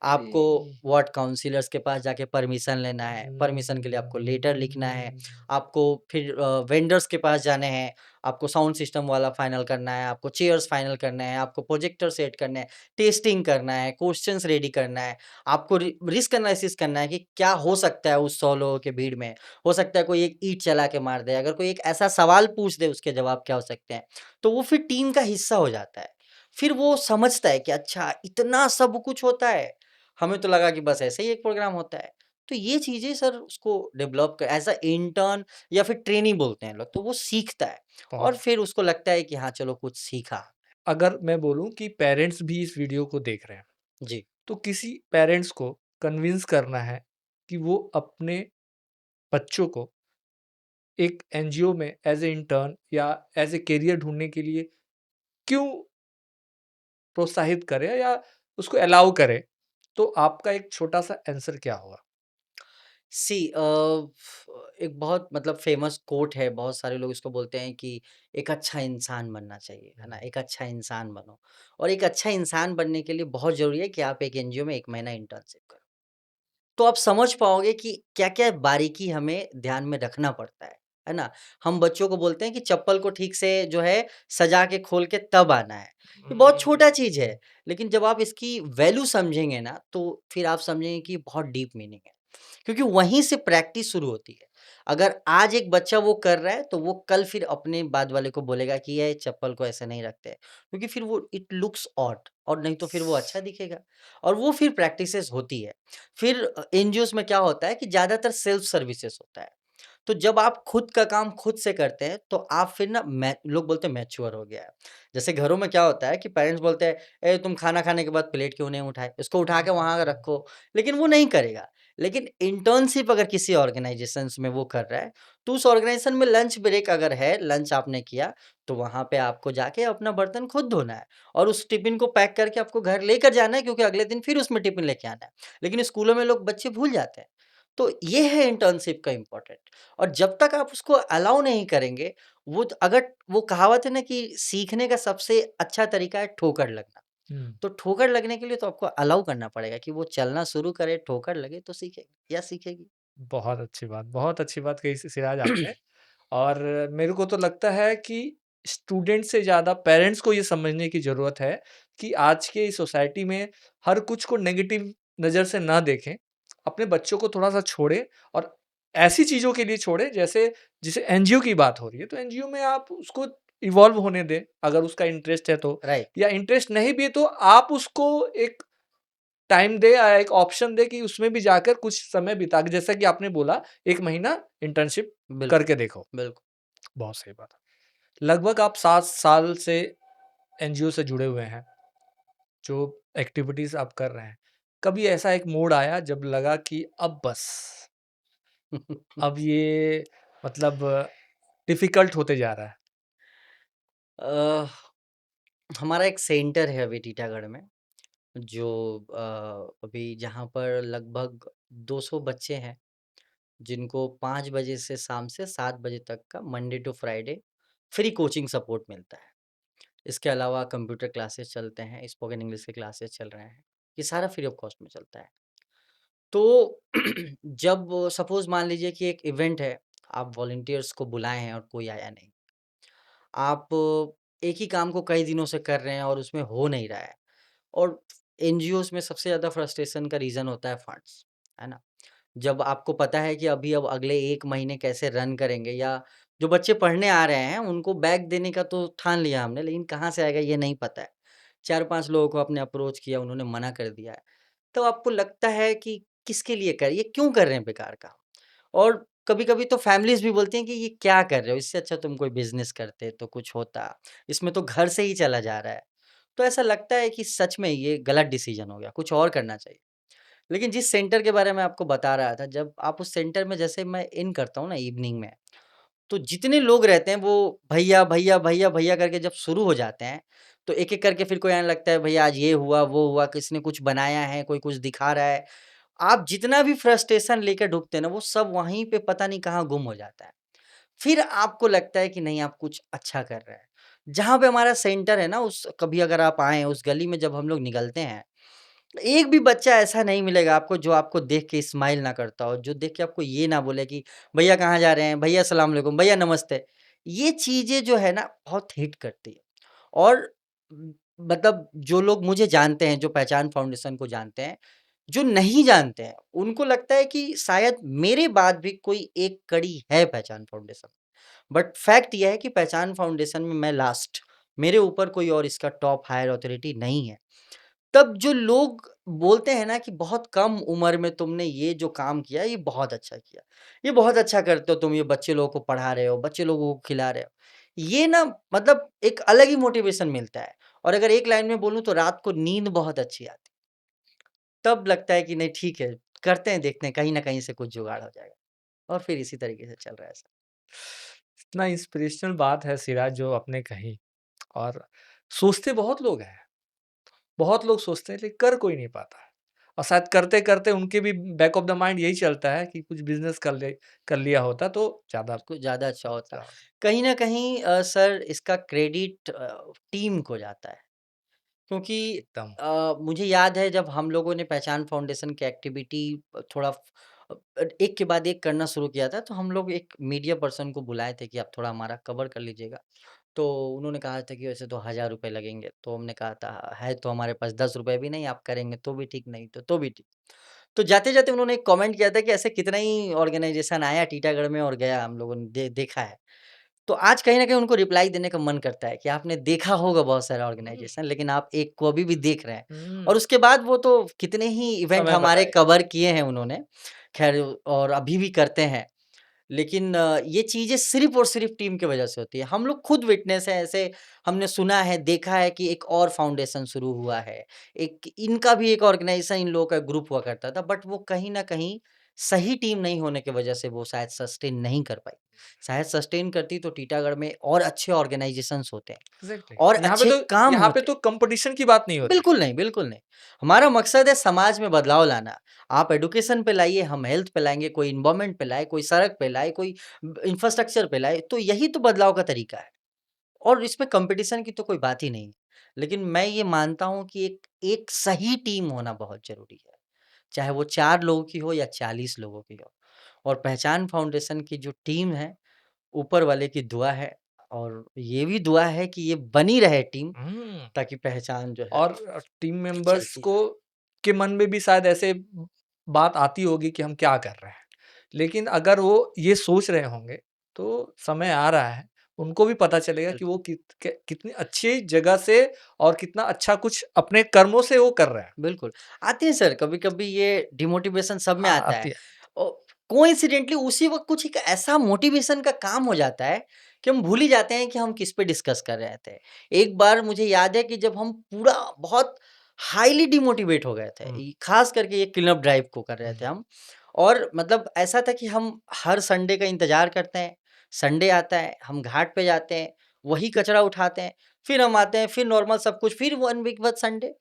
[SPEAKER 1] आपको
[SPEAKER 2] जी।
[SPEAKER 1] वार्ड काउंसलर्स के पास जाके परमिशन लेना है, परमिशन के लिए आपको लेटर लिखना है, आपको फिर वेंडर्स के पास जाने हैं, आपको साउंड सिस्टम वाला फाइनल करना है, आपको चेयर्स फाइनल करना है, आपको प्रोजेक्टर सेट करना है, टेस्टिंग करना है, क्वेश्चंस रेडी करना है, आपको रिस्क एनालिसिस करना है कि क्या हो सकता है उस 100 लोगों के भीड़ में। हो सकता है कोई एक ईंट चला के मार दे, अगर कोई एक ऐसा सवाल पूछ दे उसके जवाब क्या हो सकते हैं। तो वो फिर टीम का हिस्सा हो जाता है। फिर वो समझता है कि अच्छा इतना सब कुछ होता है। हमें तो लगा कि बस ऐसे ही एक प्रोग्राम होता है। तो ये चीज़ें सर उसको डेवलप क एज़ अ इंटर्न या फिर ट्रेनी बोलते हैं लोग, तो वो सीखता है और
[SPEAKER 2] बहुत
[SPEAKER 1] फिर उसको लगता है कि हाँ, चलो कुछ सीखा।
[SPEAKER 2] अगर मैं बोलूँ कि पेरेंट्स भी इस वीडियो को देख रहे हैं,
[SPEAKER 1] जी।
[SPEAKER 2] तो किसी पेरेंट्स को कन्विंस करना है कि वो अपने बच्चों को एक एनजीओ में एज़ ए इंटर्न या एज़ ए करियर ढूँढने के लिए क्यों प्रोत्साहित करे या उसको अलाउ करे, तो आपका एक छोटा-सा आंसर क्या होगा?
[SPEAKER 1] सी एक बहुत मतलब फ़ेमस कोट है, बहुत सारे लोग इसको बोलते हैं कि एक अच्छा इंसान बनना चाहिए, है ना?
[SPEAKER 2] हुँ,
[SPEAKER 1] एक अच्छा इंसान बनो और एक अच्छा इंसान बनने के लिए बहुत ज़रूरी है कि आप एक एनजीओ में 1 महीना इंटर्नशिप करो। तो आप समझ पाओगे कि क्या-क्या बारीकी हमें ध्यान में रखना पड़ता है ना? हम बच्चों को बोलते हैं कि चप्पल को ठीक से जो है सजा के खोल के तब आना है। ये बहुत छोटा चीज़ है, लेकिन जब आप इसकी वैल्यू समझेंगे ना, तो फिर आप समझेंगे कि बहुत डीप मीनिंग है। क्योंकि वहीं से प्रैक्टिस शुरू होती है। अगर आज एक बच्चा वो कर रहा है, तो वो कल फिर अपने बाद वाले को बोलेगा कि ये चप्पल को ऐसे नहीं रखते, क्योंकि फिर वो इट लुक्स ऑड और नहीं तो फिर वो अच्छा दिखेगा और वो फिर प्रैक्टिसेस होती है। फिर एनजीओज़ में क्या होता है कि ज़्यादातर सेल्फ सर्विसेज़ होता है। तो जब आप खुद का काम खुद से करते हैं, तो आप फिर ना मै लोग बोलते हैं मैच्योर हो गया है। जैसे घरों में क्या होता है कि पेरेंट्स बोलते हैं, "ए तुम खाना खाने के बाद प्लेट क्यों नहीं उठाए? इसको उठा के वहाँ रखो।" लेकिन वो नहीं करेगा। लेकिन इंटर्नशिप अगर किसी ऑर्गनाइज़ेशंस में वो कर रहा है, तो उस ऑर्गनाइज़ेशन में लंच ब्रेक अगर है, लंच आपने किया, तो वहाँ पे आपको जाके अपना बर्तन खुद धोना है और उस टिफ़िन को पैक करके आपको घर लेकर जाना है क्योंकि अगले दिन फिर उसमें टिफ़िन लेके आना है। लेकिन स्कूलों में लोग बच्चे भूल जाते हैं। तो ये है इंटर्नशिप का इम्पोर्टेंट और जब तक आप उसको अलाउ नहीं करेंगे, वो त अगर वो कहावत है ना कि सीखने का सबसे अच्छा तरीका है ठोकर लगना।
[SPEAKER 2] हुँ।
[SPEAKER 1] तो ठोकर लगने के लिए तो आपको अलाउ करना पड़ेगा कि वो चलना शुरू करे, ठोकर लगे तो सीखेगा या सीखेगी।
[SPEAKER 2] बहुत अच्छी बात कही सिराज आपने। और मेरे को तो लगता है कि स्टूडेंट से ज़्यादा पेरेंट्स को ये समझने की ज़रूरत है कि आज के इस सोसाइटी में हर कुछ को नेगेटिव नज़र से ना देखें। अपने बच्चों को थोड़ा-सा छोड़ें और ऐसी चीज़ों के लिए छोड़ें जैसे जैसे एनजीओ की बात हो रही है, तो एनजीओ में आप उसको इवॉल्व होने दें, अगर उसका इंटरेस्ट है तो।
[SPEAKER 1] राइट,
[SPEAKER 2] या इंटरेस्ट नहीं भी है तो आप उसको एक टाइम दें या एक ऑप्शन दें कि उसमें भी जाकर कुछ समय बिता के जैसा कि आपने बोला 1 महीना इंटर्नशिप
[SPEAKER 1] बिल्कुल,
[SPEAKER 2] करके देखो।
[SPEAKER 1] बिल्कुल।
[SPEAKER 2] बहुत सही बात है। लगभग आप 7 साल से एनजीओ से जुड़े हुए हैं, जो एक्टिविटीज़ आप कर रहे हैं। कभी ऐसा एक मोड़ आया जब लगा कि अब बस, अब ये मतलब डिफ़िकल्ट होते जा रहा है?
[SPEAKER 1] अ, हमारा एक सेंटर है अभी टीटागढ़ में जो अभी जहाँ पर लगभग 200 बच्चे हैं, जिनको 5 बजे से शाम से 7 बजे तक का Monday to Friday free coaching support मिलता है। इसके अलावा कंप्यूटर क्लासेस चलते हैं, स्पोकन इंग्लिश के क्लासेस चल रहे हैं। ये सारा फ्री ऑफ कॉस्ट में चलता है। तो जब सपोज़ मान लीजिए कि एक इवेंट है, आप वॉलंटियर्स को बुलाए हैं और कोई आया नहीं। आप एक ही काम को कई दिनों से कर रहे हैं और उसमें हो नहीं रहा है और एनजीओज़ में सबसे ज़्यादा फ्रस्ट्रेशन का रीज़न होता है फंड्स, है ना? जब आपको पता है कि अभी अब अगले 1 महीने कैसे रन करेंगे या जो बच्चे पढ़ने आ रहे हैं, उनको बैग देने का तो ठान लिया हमने, लेकिन कहाँ से आएगा ये नहीं पता है। 4-5 लोगों को आपने अप्रोच किया, उन्होंने मना कर दिया है। तो आपको लगता है कि किसके लिए ये क्यों कर रहे हैं बेकार काम? और कभी-कभी तो फैमिलीज़ भी बोलती हैं कि ये क्या कर रहे हो? इससे अच्छा तुम कोई बिज़नेस करते तो कुछ होता। इसमें तो घर से ही चला जा रहा है। तो ऐसा लगता है कि सच में ये गलत डिसीज़न हो गया, कुछ और करना चाहिए। लेकिन जिस सेंटर के बारे में आपको बता रहा था, जब आप उस सेंटर में जैसे मैं इन करता हूँ ना इवनिंग में, तो जितने लोग रहते हैं वो भैया, भैया, भैया, भैया करके जब शुरू हो जाते हैं, तो एक-एक करके फिर कोई आने लगता है, भैया आज ये हुआ, वो हुआ, किसी ने कुछ बनाया है, कोई कुछ दिखा रहा है। आप जितना भी फ्रस्ट्रेशन लेकर ढुकते हैं ना, वो सब वहीं पे पता नहीं कहाँ गुम हो जाता है। फिर आपको लगता है कि नहीं आप कुछ अच्छा कर रहे हैं। जहाँ पे हमारा सेंटर है ना उस कभी अगर आप आएँ उस गली में जब हम लोग निकलते हैं, एक भी बच्चा ऐसा नहीं मिलेगा आपको जो आपको देख के स्माइल ना करता हो, जो देख के आपको ये ना बोले कि भैया कहाँ जा रहे हैं? भैया अस्सलाम वालेकुम, भैया नमस्ते। ये चीज़ें जो है ना बहुत हिट करती है और मतलब जो लोग मुझे जानते हैं, जो पहचान फाउंडेशन को जानते हैं, जो नहीं जानते हैं, उनको लगता है कि शायद मेरे बाद भी कोई एक कड़ी है पहचान फाउंडेशन। बट फैक्ट ये है कि पहचान फाउंडेशन में मैं लास्ट, मेरे ऊपर कोई और इसका टॉप हायर अथॉरिटी नहीं है। तब जो लोग बोलते हैं ना कि बहुत कम उम्र में तुमने ये जो काम किया, ये बहुत अच्छा किया। ये बहुत अच्छा करते हो तुम, ये बच्चे लोगों को पढ़ा रहे हो, बच्चे लोगों को खिला रहे हो। ये ना मतलब एक अलग ही मोटिवेशन मिलता है और अगर एक लाइन में बोलूँ तो रात को नींद बहुत अच्छी आती है। तब लगता है कि नहीं ठीक है, करते हैं, देखते हैं, कहीं न कहीं से कुछ जुगाड़ हो जाएगा और फिर इसी तरीके से चल रहा है सब।
[SPEAKER 2] इतना इंस्पिरेशनल बात है सिराज जो आपने कही और सोचते बहुत लोग हैं। बहुत लोग सोचते हैं लेकिन कर कोई नहीं पाता है। और शायद करते-करते उनके भी बैक ऑफ द माइंड यही चलता है कि कुछ बिज़नेस कर लिया होता तो ज़्यादा
[SPEAKER 1] कुछ ज़्यादा अच्छा होता।
[SPEAKER 2] अच्छा होता।
[SPEAKER 1] कहीं न कहीं सर इसका क्रेडिट टीम को जाता है। क्योंकि
[SPEAKER 2] एकदम।
[SPEAKER 1] मुझे याद है जब हम लोगों ने पहचान फाउंडेशन की एक्टिविटी थोड़ा एक के बाद एक करना शुरू किया था, तो हम लोग एक मीडिया पर्सन को बुलाए थे कि आप थोड़ा हमारा कवर कर लीजिएगा। तो उन्होंने कहा था कि वैसे तो ₹1000 लगेंगे, तो हमने कहा था है तो हमारे पास ₹10 भी नहीं, आप करेंगे तो भी ठीक, नहीं तो भी ठीक। तो जाते-जाते उन्होंने एक कमेंट किया था कि ऐसे कितना ही ऑर्गनाइज़ेशन आया टीटागढ़ में और गया, हम लोगों ने देखा है। तो आज कहीं न कहीं उनको रिप्लाई देने का मन करता है कि आपने देखा होगा बहुत सारा
[SPEAKER 2] हुँ,
[SPEAKER 1] ऑर्गनाइज़ेशन लेकिन आप एक को अभी भी देख रहे हैं। और
[SPEAKER 2] हुँ।
[SPEAKER 1] उसके बाद वो तो कितने ही इवेंट
[SPEAKER 2] समय
[SPEAKER 1] हमारे
[SPEAKER 2] बताएगा।
[SPEAKER 1] कवर किए हैं उन्होंने, ख़ैर और अभी भी करते हैं। लेकिन ये चीज़ें सिर्फ़ और सिर्फ़ टीम की वज़ह से होती है। हम लोग खुद विटनेस हैं ऐसे हमने सुना है, देखा है कि एक और फाउंडेशन शुरू हुआ है। एक इनका भी एक ऑर्गनाइज़ेशन इन लोगों का ग्रुप हुआ करता था बट वो कहीं न कहीं सही टीम नहीं होने की वज़ह से वो शायद सस्टेन नहीं कर पाई। शायद सस्टेन करती तो टीटागढ़ में और अच्छे ऑर्गनाइज़ेशंस होते हैं
[SPEAKER 2] एग्ज़ैक्टली।
[SPEAKER 1] और अच्छे काम होते।
[SPEAKER 2] यहाँ पे तो कॉम्पिटिशन की बात नहीं होती।
[SPEAKER 1] बिल्कुल नहीं, बिल्कुल नहीं। हमारा मकसद है समाज में बदलाव लाना। आप एजुकेशन पे लाइए, हम हेल्थ पे लाएँगे, कोई एनवायरनमेंट पे लाए, कोई सड़क पे लाए, कोई इंफ्रास्ट्रक्चर पे लाए, तो यही तो बदलाव का तरीका है। और इसमें कॉम्पिटिशन की तो कोई बात ही नहीं है। लेकिन मैं ये मानता हूँ कि एक एक सही टीम होना बहुत ज़रूरी है। चाहे वो 4 लोगों की हो या 40 लोगों की हो। और पहचान फाउंडेशन की जो टीम है, ऊपर वाले की दुआ है और ये भी दुआ है कि ये बनी रहे टीम
[SPEAKER 2] हुँ।
[SPEAKER 1] ताकि पहचान जो है
[SPEAKER 2] और टीम मेंबर्स
[SPEAKER 1] चलती
[SPEAKER 2] को
[SPEAKER 1] रहे।
[SPEAKER 2] के मन में भी शायद ऐसे बात आती होगी कि हम क्या कर रहे हैं। लेकिन अगर वो ये सोच रहे होंगे, तो समय आ रहा है, उनको भी पता चलेगा कि
[SPEAKER 1] बिल्कुल।
[SPEAKER 2] वो कितनी अच्छी जगह से और कितना अच्छा कुछ अपने कर्मों से वो कर रहे हैं।
[SPEAKER 1] बिल्कुल, आती है सर कभी-कभी ये डिमोटिवेशन सब में
[SPEAKER 2] हाँ,
[SPEAKER 1] आता
[SPEAKER 2] आती
[SPEAKER 1] है।
[SPEAKER 2] है।
[SPEAKER 1] ओ कोइंसिडेंटली उसी वक़्त कुछ एक ऐसा मोटिवेशन का काम हो जाता है कि हम भूल ही जाते हैं कि हम किस पे डिस्कस कर रहे थे। एक बार मुझे याद है कि जब हम पूरा बहुत हाइली डिमोटिवेट हो गए थे,
[SPEAKER 2] हुँ,
[SPEAKER 1] ख़ास करके ये क्लीन अप ड्राइव को कर रहे थे
[SPEAKER 2] हुँ,
[SPEAKER 1] हम और मतलब ऐसा था कि हम हर संडे का इंतज़ार करते हैं, संडे आता है, हम घाट पे जाते हैं, वही कचरा उठाते हैं, फिर हम आते हैं, फिर नॉर्मल सब कुछ, फिर 1 वीक बाद संडे।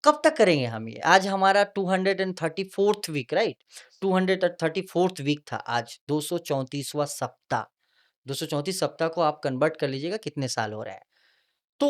[SPEAKER 1] कब तक करेंगे हम ये? आज हमारा 234th week right? 234th week था आज, 234वाँ सप्ताह। 234 सप्ताह को आप कन्वर्ट कर लीजिएगा कितने साल हो रहे हैं। तो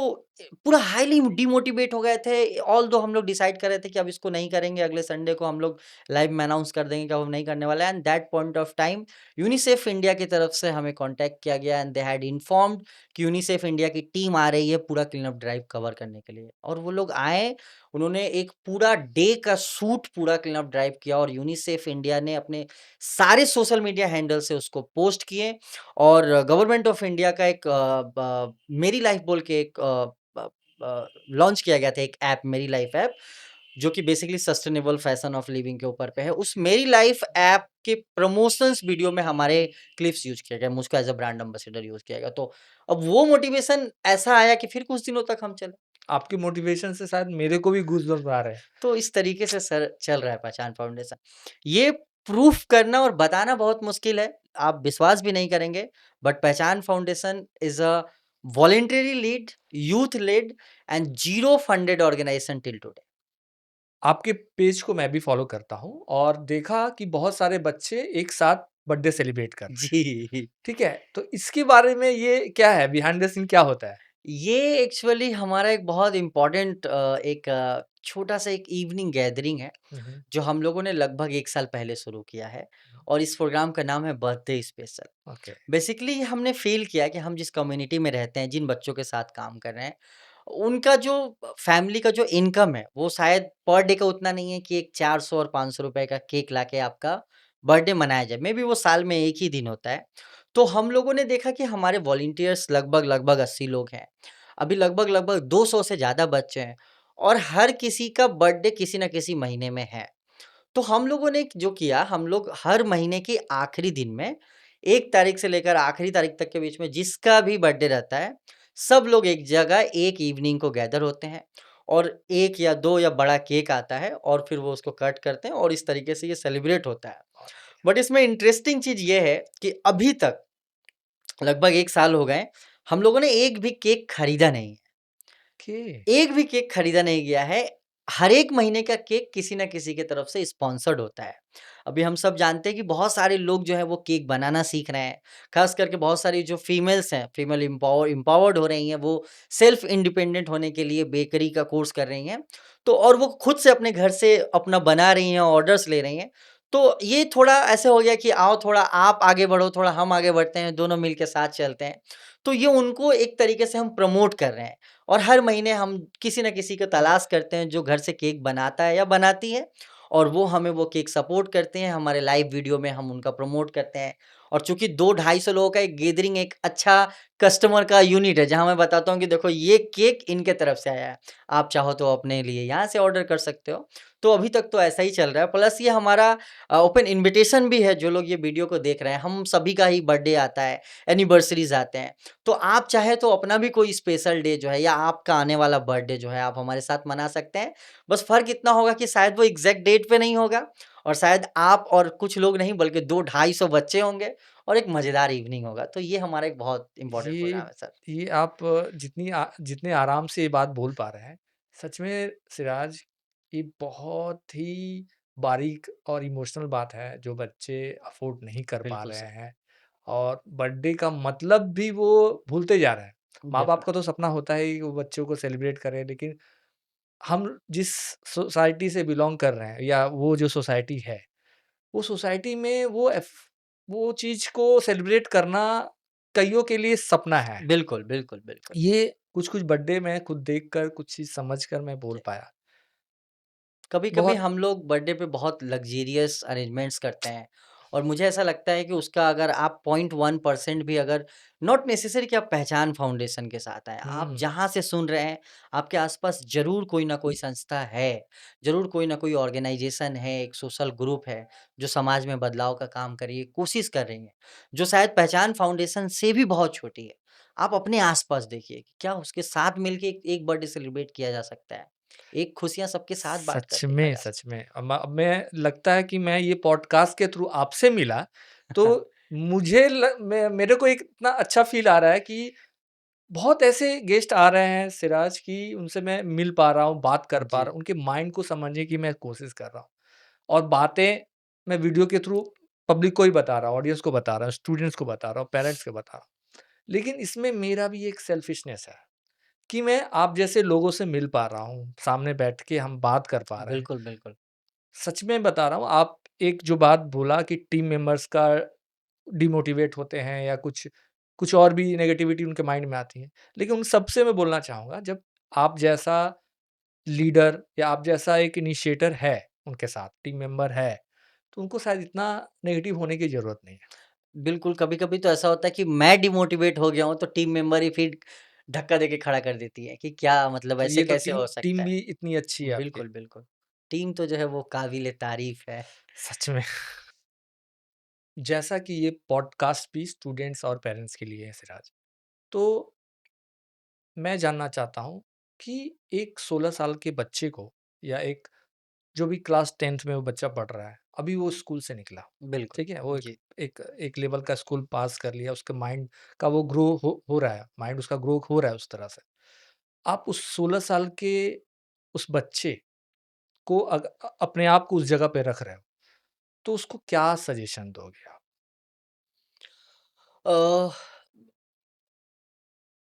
[SPEAKER 1] पूरा हाईली डिमोटिवेट हो गए थे। ऑल्दो हम लोग डिसाइड कर रहे थे कि अब इसको नहीं करेंगे, अगले संडे को हम लोग लाइव में अनाउंस कर देंगे कि अब हम नहीं करने वाले हैं। And that point of time UNICEF India की तरफ से हमें कॉन्टैक्ट किया गया एंड दे हैड इन्फॉर्म्ड कि यूनिसेफ इंडिया की टीम आ रही है पूरा क्लीन अप ड्राइव कवर करने के लिए। और वो लोग आए, उन्होंने एक पूरा डे का शूट पूरा क्लीन अप ड्राइव किया और यूनिसेफ इंडिया ने अपने सारे सोशल मीडिया हैंडल से उसको पोस्ट किए। और गवर्नमेंट ऑफ इंडिया का एक मेरी लाइफ बोल के एक लॉन्च किया गया था एक ऐप, मेरी लाइफ ऐप, जो कि basically sustainable fashion of living के ऊपर पे है। उस मेरी लाइफ ऐप के प्रमोशंस वीडियो में हमारे क्लिप्स यूज़ किया गया, मुझको as a brand ambassador use किया गया। तो अब वो मोटिवेशन ऐसा आया कि फिर कुछ दिनों तक हम चले।
[SPEAKER 2] आपकी मोटिवेशन से शायद मेरे को भी गूज़बम्प्स आ रहे हैं।
[SPEAKER 1] तो इस तरीके से सर चल रहा है पहचान फाउंडेशन। ये प्रूफ करना और बताना बहुत मुश्किल है, आप विश्वास भी नहीं करेंगे, but Pehchaan foundation is a voluntary lead, youth led and zero funded organization till today.
[SPEAKER 2] आपके पेज को मैं भी फ़ॉलो करता हूँ और देखा कि बहुत सारे बच्चे एक साथ बर्थडे सेलिब्रेट कर रहे हैं।
[SPEAKER 1] जी।
[SPEAKER 2] ठीक है, तो इसके बारे में ये क्या है? बिहाइंड द सीन क्या होता है?
[SPEAKER 1] ये एक्चुअली हमारा एक बहुत इम्पोर्टेंट एक छोटा-सा एक इवनिंग गैदरिंग है,
[SPEAKER 2] हुँ, हुँ।
[SPEAKER 1] जो हम लोगों ने लगभग 1 साल पहले शुरू किया है और इस प्रोग्राम का नाम है बर्थडे स्पेशल।
[SPEAKER 2] ओके।
[SPEAKER 1] बेसिकली हमने फ़ील किया कि हम जिस कम्युनिटी में रहते हैं, जिन बच्चों के साथ काम कर रहे हैं, उनका जो फैमिली का जो इनकम है, वो शायद पर डे का उतना नहीं है कि एक 400 और 500 रुपए का केक लाके आपका बर्थडे मनाया जाए। मेबी वो साल में 1 ही दिन होता है। तो हम लोगों ने देखा कि हमारे वॉलंटियर्स लगभग-लगभग 80 लोग हैं। अभी लगभग-लगभग 200 से ज़्यादा बच्चे हैं और हर किसी का बर्थडे किसी न किसी महीने में है। तो हम लोगों ने जो किया, हम लोग हर महीने के आखिरी दिन में 1 तारीख से लेकर आखिरी तारीख तक के बीच में जिसका भी बर्थडे रहता है, सब लोग एक जगह एक इवनिंग को गैदर होते हैं और 1 या 2 या बड़ा केक आता है और फिर वो उसको कट करते हैं और इस तरीके से ये सेलिब्रेट होता है। बट इसमें इंटरेस्टिंग चीज़ ये है कि अभी तक लगभग 1 साल हो गए, हम लोगों ने एक भी केक खरीदा नहीं है।
[SPEAKER 2] ओके।
[SPEAKER 1] एक भी केक खरीदा नहीं गया है। हर एक महीने का केक किसी न किसी की तरफ से स्पॉन्सर्ड होता है। अभी हम सब जानते हैं कि बहुत सारे लोग जो हैं वो केक बनाना सीख रहे हैं। ख़ास करके बहुत सारी जो फीमेल्स हैं, फीमेल एम्पावर्ड हो रही हैं, वो सेल्फ इंडिपेंडेंट होने के लिए बेकरी का कोर्स कर रही हैं। तो और वो खुद से अपने घर से अपना बना रही हैं, ऑर्डर्स ले रही हैं। तो ये थोड़ा ऐसे हो गया कि आओ थोड़ा आप आगे बढ़ो, थोड़ा हम आगे बढ़ते हैं, दोनों मिल के साथ चलते हैं। तो ये उनको एक तरीके से हम प्रमोट कर रहे हैं। और हर महीने हम किसी न किसी को तलाश करते हैं जो घर से केक बनाता है या बनाती है और वो हमें वो केक सपोर्ट करते हैं, हमारे लाइव वीडियो में हम उनका प्रमोट करते हैं। और चूँकि 2-250 लोगों का एक गैदरिंग एक अच्छा कस्टमर का यूनिट है, जहाँ मैं बताता हूँ कि देखो ये केक इनके तरफ से आया है, आप चाहो तो अपने लिए यहाँ से ऑर्डर कर सकते हो। तो अभी तक तो ऐसा ही चल रहा है, प्लस ये हमारा ओपन इन्विटेशन भी है, जो लोग ये वीडियो को देख रहे हैं, हम सभी का ही बर्थडे आता है, एनिवर्सरीज़ आते हैं। तो आप चाहे तो अपना भी कोई स्पेशल डे जो है या आपका आने वाला बर्थडे जो है आप हमारे साथ मना सकते हैं। बस फ़र्क इतना होगा कि शायद वो एग्ज़ैक्ट डेट पे नहीं होगा और शायद आप और कुछ लोग नहीं बल्कि 2-250 बच्चे होंगे और एक मज़ेदार इवनिंग होगा। तो ये हमारा एक बहुत इम्पोर्टेंट
[SPEAKER 2] ये
[SPEAKER 1] प्रोग्राम है सर।
[SPEAKER 2] ये आप जितने आराम से ये बात बोल पा रहे हैं, सच में सिराज ये बहुत ही बारीक और इमोशनल बात है, जो बच्चे अफ़ोर्ड नहीं कर पा
[SPEAKER 1] बिल्कुल
[SPEAKER 2] रहे
[SPEAKER 1] सर,
[SPEAKER 2] हैं और बर्थडे का मतलब भी वो भूलते जा रहे हैं। माँ-बाप का
[SPEAKER 1] डेफ़िनेटली।
[SPEAKER 2] तो सपना होता है कि वो बच्चों को सेलिब्रेट करें, लेकिन हम जिस सोसाइटी से बिलॉन्ग कर रहे हैं या वो जो सोसाइटी है, वो सोसाइटी में वो चीज़ को सेलिब्रेट करना कइयों के लिए सपना है।
[SPEAKER 1] बिल्कुल, बिल्कुल, बिल्कुल।
[SPEAKER 2] ये कुछ-कुछ बर्थडे मैं खुद देखकर, कुछ चीज़ समझकर मैं बोल पाया।
[SPEAKER 1] कभी-कभी
[SPEAKER 2] बहुत
[SPEAKER 1] हम लोग बर्थडे पे बहुत लग्ज़रियस अरेंजमेंट्स करते हैं और मुझे ऐसा लगता है कि उसका अगर आप 0.1% भी अगर नॉट नेसेसरी कि आप पहचान फाउंडेशन के साथ आएँ, आप
[SPEAKER 2] हुँ,
[SPEAKER 1] जहाँ से सुन रहे हैं, आपके आस-पास ज़रूर कोई ना कोई संस्था है, ज़रूर कोई ना कोई ऑर्गेनाइज़ेशन है, एक सोशल ग्रुप है, जो समाज में बदलाव का काम कर रही है, कोशिश कर रही है, जो शायद पहचान फाउंडेशन से भी बहुत छोटी है। आप अपने आस-पास देखिए कि क्या उसके साथ मिलके एक एक बर्थडे सेलिब्रेट किया जा सकता है। एक खुशियाँ सबके साथ बाँट कर देखा जा
[SPEAKER 2] सच
[SPEAKER 1] सकता है।
[SPEAKER 2] में। अब मैं लगता है कि मैं ये पॉडकास्ट के थ्रू आपसे मिला, तो मुझे मेरे को एक इतना अच्छा फ़ील आ रहा है कि बहुत ऐसे गेस्ट आ रहे हैं सिराज कि उनसे मैं मिल पा रहा हूँ, बात कर पा
[SPEAKER 1] जी,
[SPEAKER 2] रहा हूँ, उनके माइंड को समझने की मैं कोशिश कर रहा हूँ। और बातें मैं वीडियो के थ्रू पब्लिक को ही बता रहा हूँ, ऑडियंस को बता रहा हूँ, स्टूडेंट्स को बता रहा हूँ, पेरेंट्स को बता रहा हूँ। लेकिन इसमें मेरा भी एक सेल्फिशनेस है। कि मैं आप जैसे लोगों से मिल पा रहा हूँ, सामने बैठ के हम बात कर पा रहे हैं।
[SPEAKER 1] बिल्कुल, बिल्कुल।
[SPEAKER 2] सच में बता रहा हूँ, आप एक जो बात बोला कि टीम मेंबर्स का डिमोटिवेट होते हैं या कुछ कुछ और भी नेगेटिविटी उनके माइंड में आती है। लेकिन उन सबसे मैं बोलना चाहूँगा, जब आप जैसा लीडर या आप जैसा एक इनिशिएटर है उनके साथ, टीम मेंबर है, तो उनको शायद इतना नेगेटिव होने की ज़रूरत नहीं है।
[SPEAKER 1] बिल्कुल, कभी-कभी तो ऐसा होता है कि मैं डिमोटिवेट हो गया हूँ, तो टीम मेंबर ही फिर धक्का देके खड़ा कर देती है कि क्या मतलब ऐसे
[SPEAKER 2] चलिए, तो
[SPEAKER 1] कैसे
[SPEAKER 2] टीम
[SPEAKER 1] हो
[SPEAKER 2] टीम
[SPEAKER 1] सकता है?
[SPEAKER 2] भी इतनी अच्छी है आपकी।
[SPEAKER 1] बिल्कुल, बिल्कुल। टीम तो जो है वो काबिल-ए-तारीफ़ है।
[SPEAKER 2] सच में। जैसा कि ये पॉडकास्ट भी स्टूडेंट्स और पेरेंट्स के लिए है सिराज, तो मैं जानना चाहता हूँ कि एक 16 साल के बच्चे को या एक जो भी क्लास 10th में वो बच्चा पढ़ रहा है, अभी वो स्कूल से निकला,
[SPEAKER 1] बिल्कुल,
[SPEAKER 2] ठीक है? वो एक
[SPEAKER 1] जी।
[SPEAKER 2] एक एक लेवल का स्कूल पास कर लिया, उसके माइंड का वो ग्रो हो रहा है, माइंड उसका ग्रो हो रहा है उस तरह से। आप उस 16 साल के उस बच्चे को अपने आप को उस जगह पे रख रहे हो, तो उसको क्या सजेशन दोगे आप?
[SPEAKER 1] अ,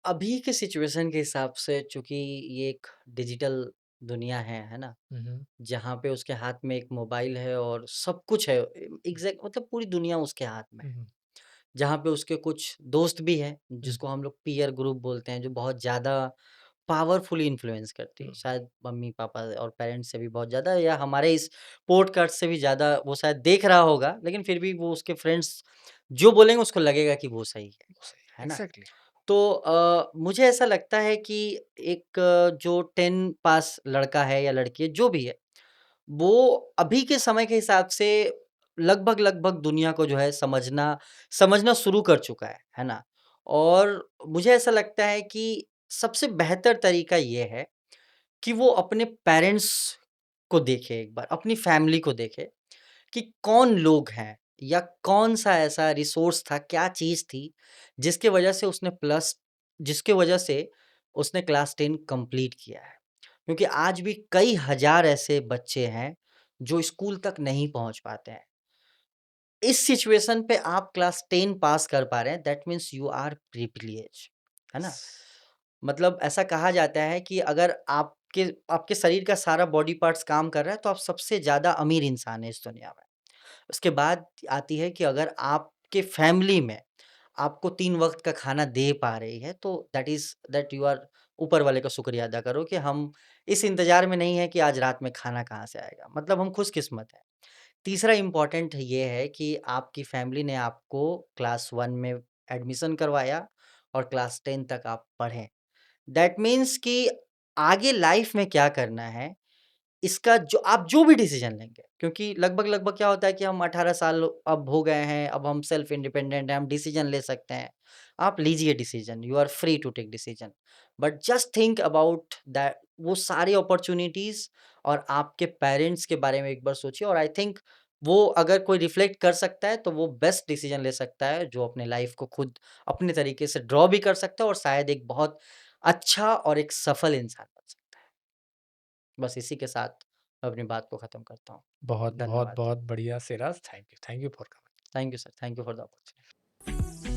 [SPEAKER 1] अभी के सिचुएशन के हिसाब से चूँकि ये एक डिजिटल दुनिया है ना?
[SPEAKER 2] हुँ, हुँ।
[SPEAKER 1] जहाँ पे उसके हाथ में एक मोबाइल है और सब कुछ है। एग्ज़ैक्ट मतलब पूरी दुनिया उसके हाथ में
[SPEAKER 2] हुँ,
[SPEAKER 1] है।
[SPEAKER 2] हुँ।
[SPEAKER 1] जहाँ पे उसके कुछ दोस्त भी हैं,
[SPEAKER 2] हुँ,
[SPEAKER 1] जिसको हम लोग पीयर ग्रुप बोलते हैं, जो बहुत ज़्यादा पावरफुली इन्फ्लुएंस करती
[SPEAKER 2] हुँ,
[SPEAKER 1] है। शायद मम्मी-पापा और पेरेंट्स से भी बहुत ज़्यादा या हमारे इस पॉडकास्ट से भी ज़्यादा वो शायद देख रहा होगा, लेकिन फिर भी वो उसके फ्रेंड्स जो बोलेंगे उसको लगेगा कि वो सही
[SPEAKER 2] सही
[SPEAKER 1] है
[SPEAKER 2] है,
[SPEAKER 1] ना?
[SPEAKER 2] एग्ज़ैक्टली।
[SPEAKER 1] तो मुझे ऐसा लगता है कि एक जो 10 पास लड़का है या लड़की है, जो भी है, वो अभी के समय के हिसाब से लगभग-लगभग दुनिया को जो है समझना समझना शुरू कर चुका है ना? और मुझे ऐसा लगता है कि सबसे बेहतर तरीका ये है कि वो अपने पेरेंट्स को देखे एक बार, अपनी फैमिली को देखे कि कौन लोग हैं या कौन-सा ऐसा रिसोर्स था, क्या चीज़ थी, जिसकी वजह से उसने जिसकी वजह से उसने क्लास 10 कंप्लीट किया है। क्योंकि आज भी कई हज़ार ऐसे बच्चे हैं, जो स्कूल तक नहीं पहुँच पाते हैं। इस सिचुएशन पे आप क्लास 10 पास कर पा रहे हैं, that means you are privileged, है ना? मतलब ऐसा कहा जाता है कि अगर आपके आपके शरीर का सारा बॉडी पार्ट्स काम कर रहा है, तो आप सबसे ज़्यादा अमीर इंसान हैं इस दुनिया में। उसके बाद आती है कि अगर आपके फैमिली में आपको 3 वक़्त का खाना दे पा रही है, तो दैट यू आर ऊपर वाले का शुक्रिया अदा करो कि हम इस इंतज़ार में नहीं हैं कि आज रात में खाना कहाँ से आएगा। मतलब हम खुशकिस्मत हैं। तीसरा इम्पोर्टेंट ये है कि आपकी फैमिली ने आपको क्लास 1 में एडमिशन करवाया और क्लास 10 तक आप पढ़े। दैट मीन्स कि आगे लाइफ़ में क्या करना है, इसका जो आप जो भी डिसीज़न लेंगे, क्योंकि लगभग-लगभग क्या होता है कि हम 18 साल अब हो गए हैं, अब हम सेल्फ इंडिपेंडेंट हैं, हम डिसीज़न ले सकते हैं। आप लीजिए decision, you are free to take decision. But just think about that वो सारी अपॉर्च्युनिटीज़ और आपके पेरेंट्स के बारे में एक बार सोचिए और आई थिंक वो अगर कोई रिफ्लेक्ट कर सकता है, तो वो बेस्ट डिसीज़न ले सकता है, जो अपने लाइफ़ को खुद अपने तरीके से ड्रॉ भी कर सकता है और शायद एक बहुत अच्छा और एक सफल इंसान बन सकता है। बस इसी के साथ मैं अपनी बात को ख़त्म करता हूँ।
[SPEAKER 2] बहुत, बहुत,
[SPEAKER 1] धन्यवाद।
[SPEAKER 2] बहुत बढ़िया Siraj, thank you for coming.
[SPEAKER 1] Thank you sir, thank you for the opportunity.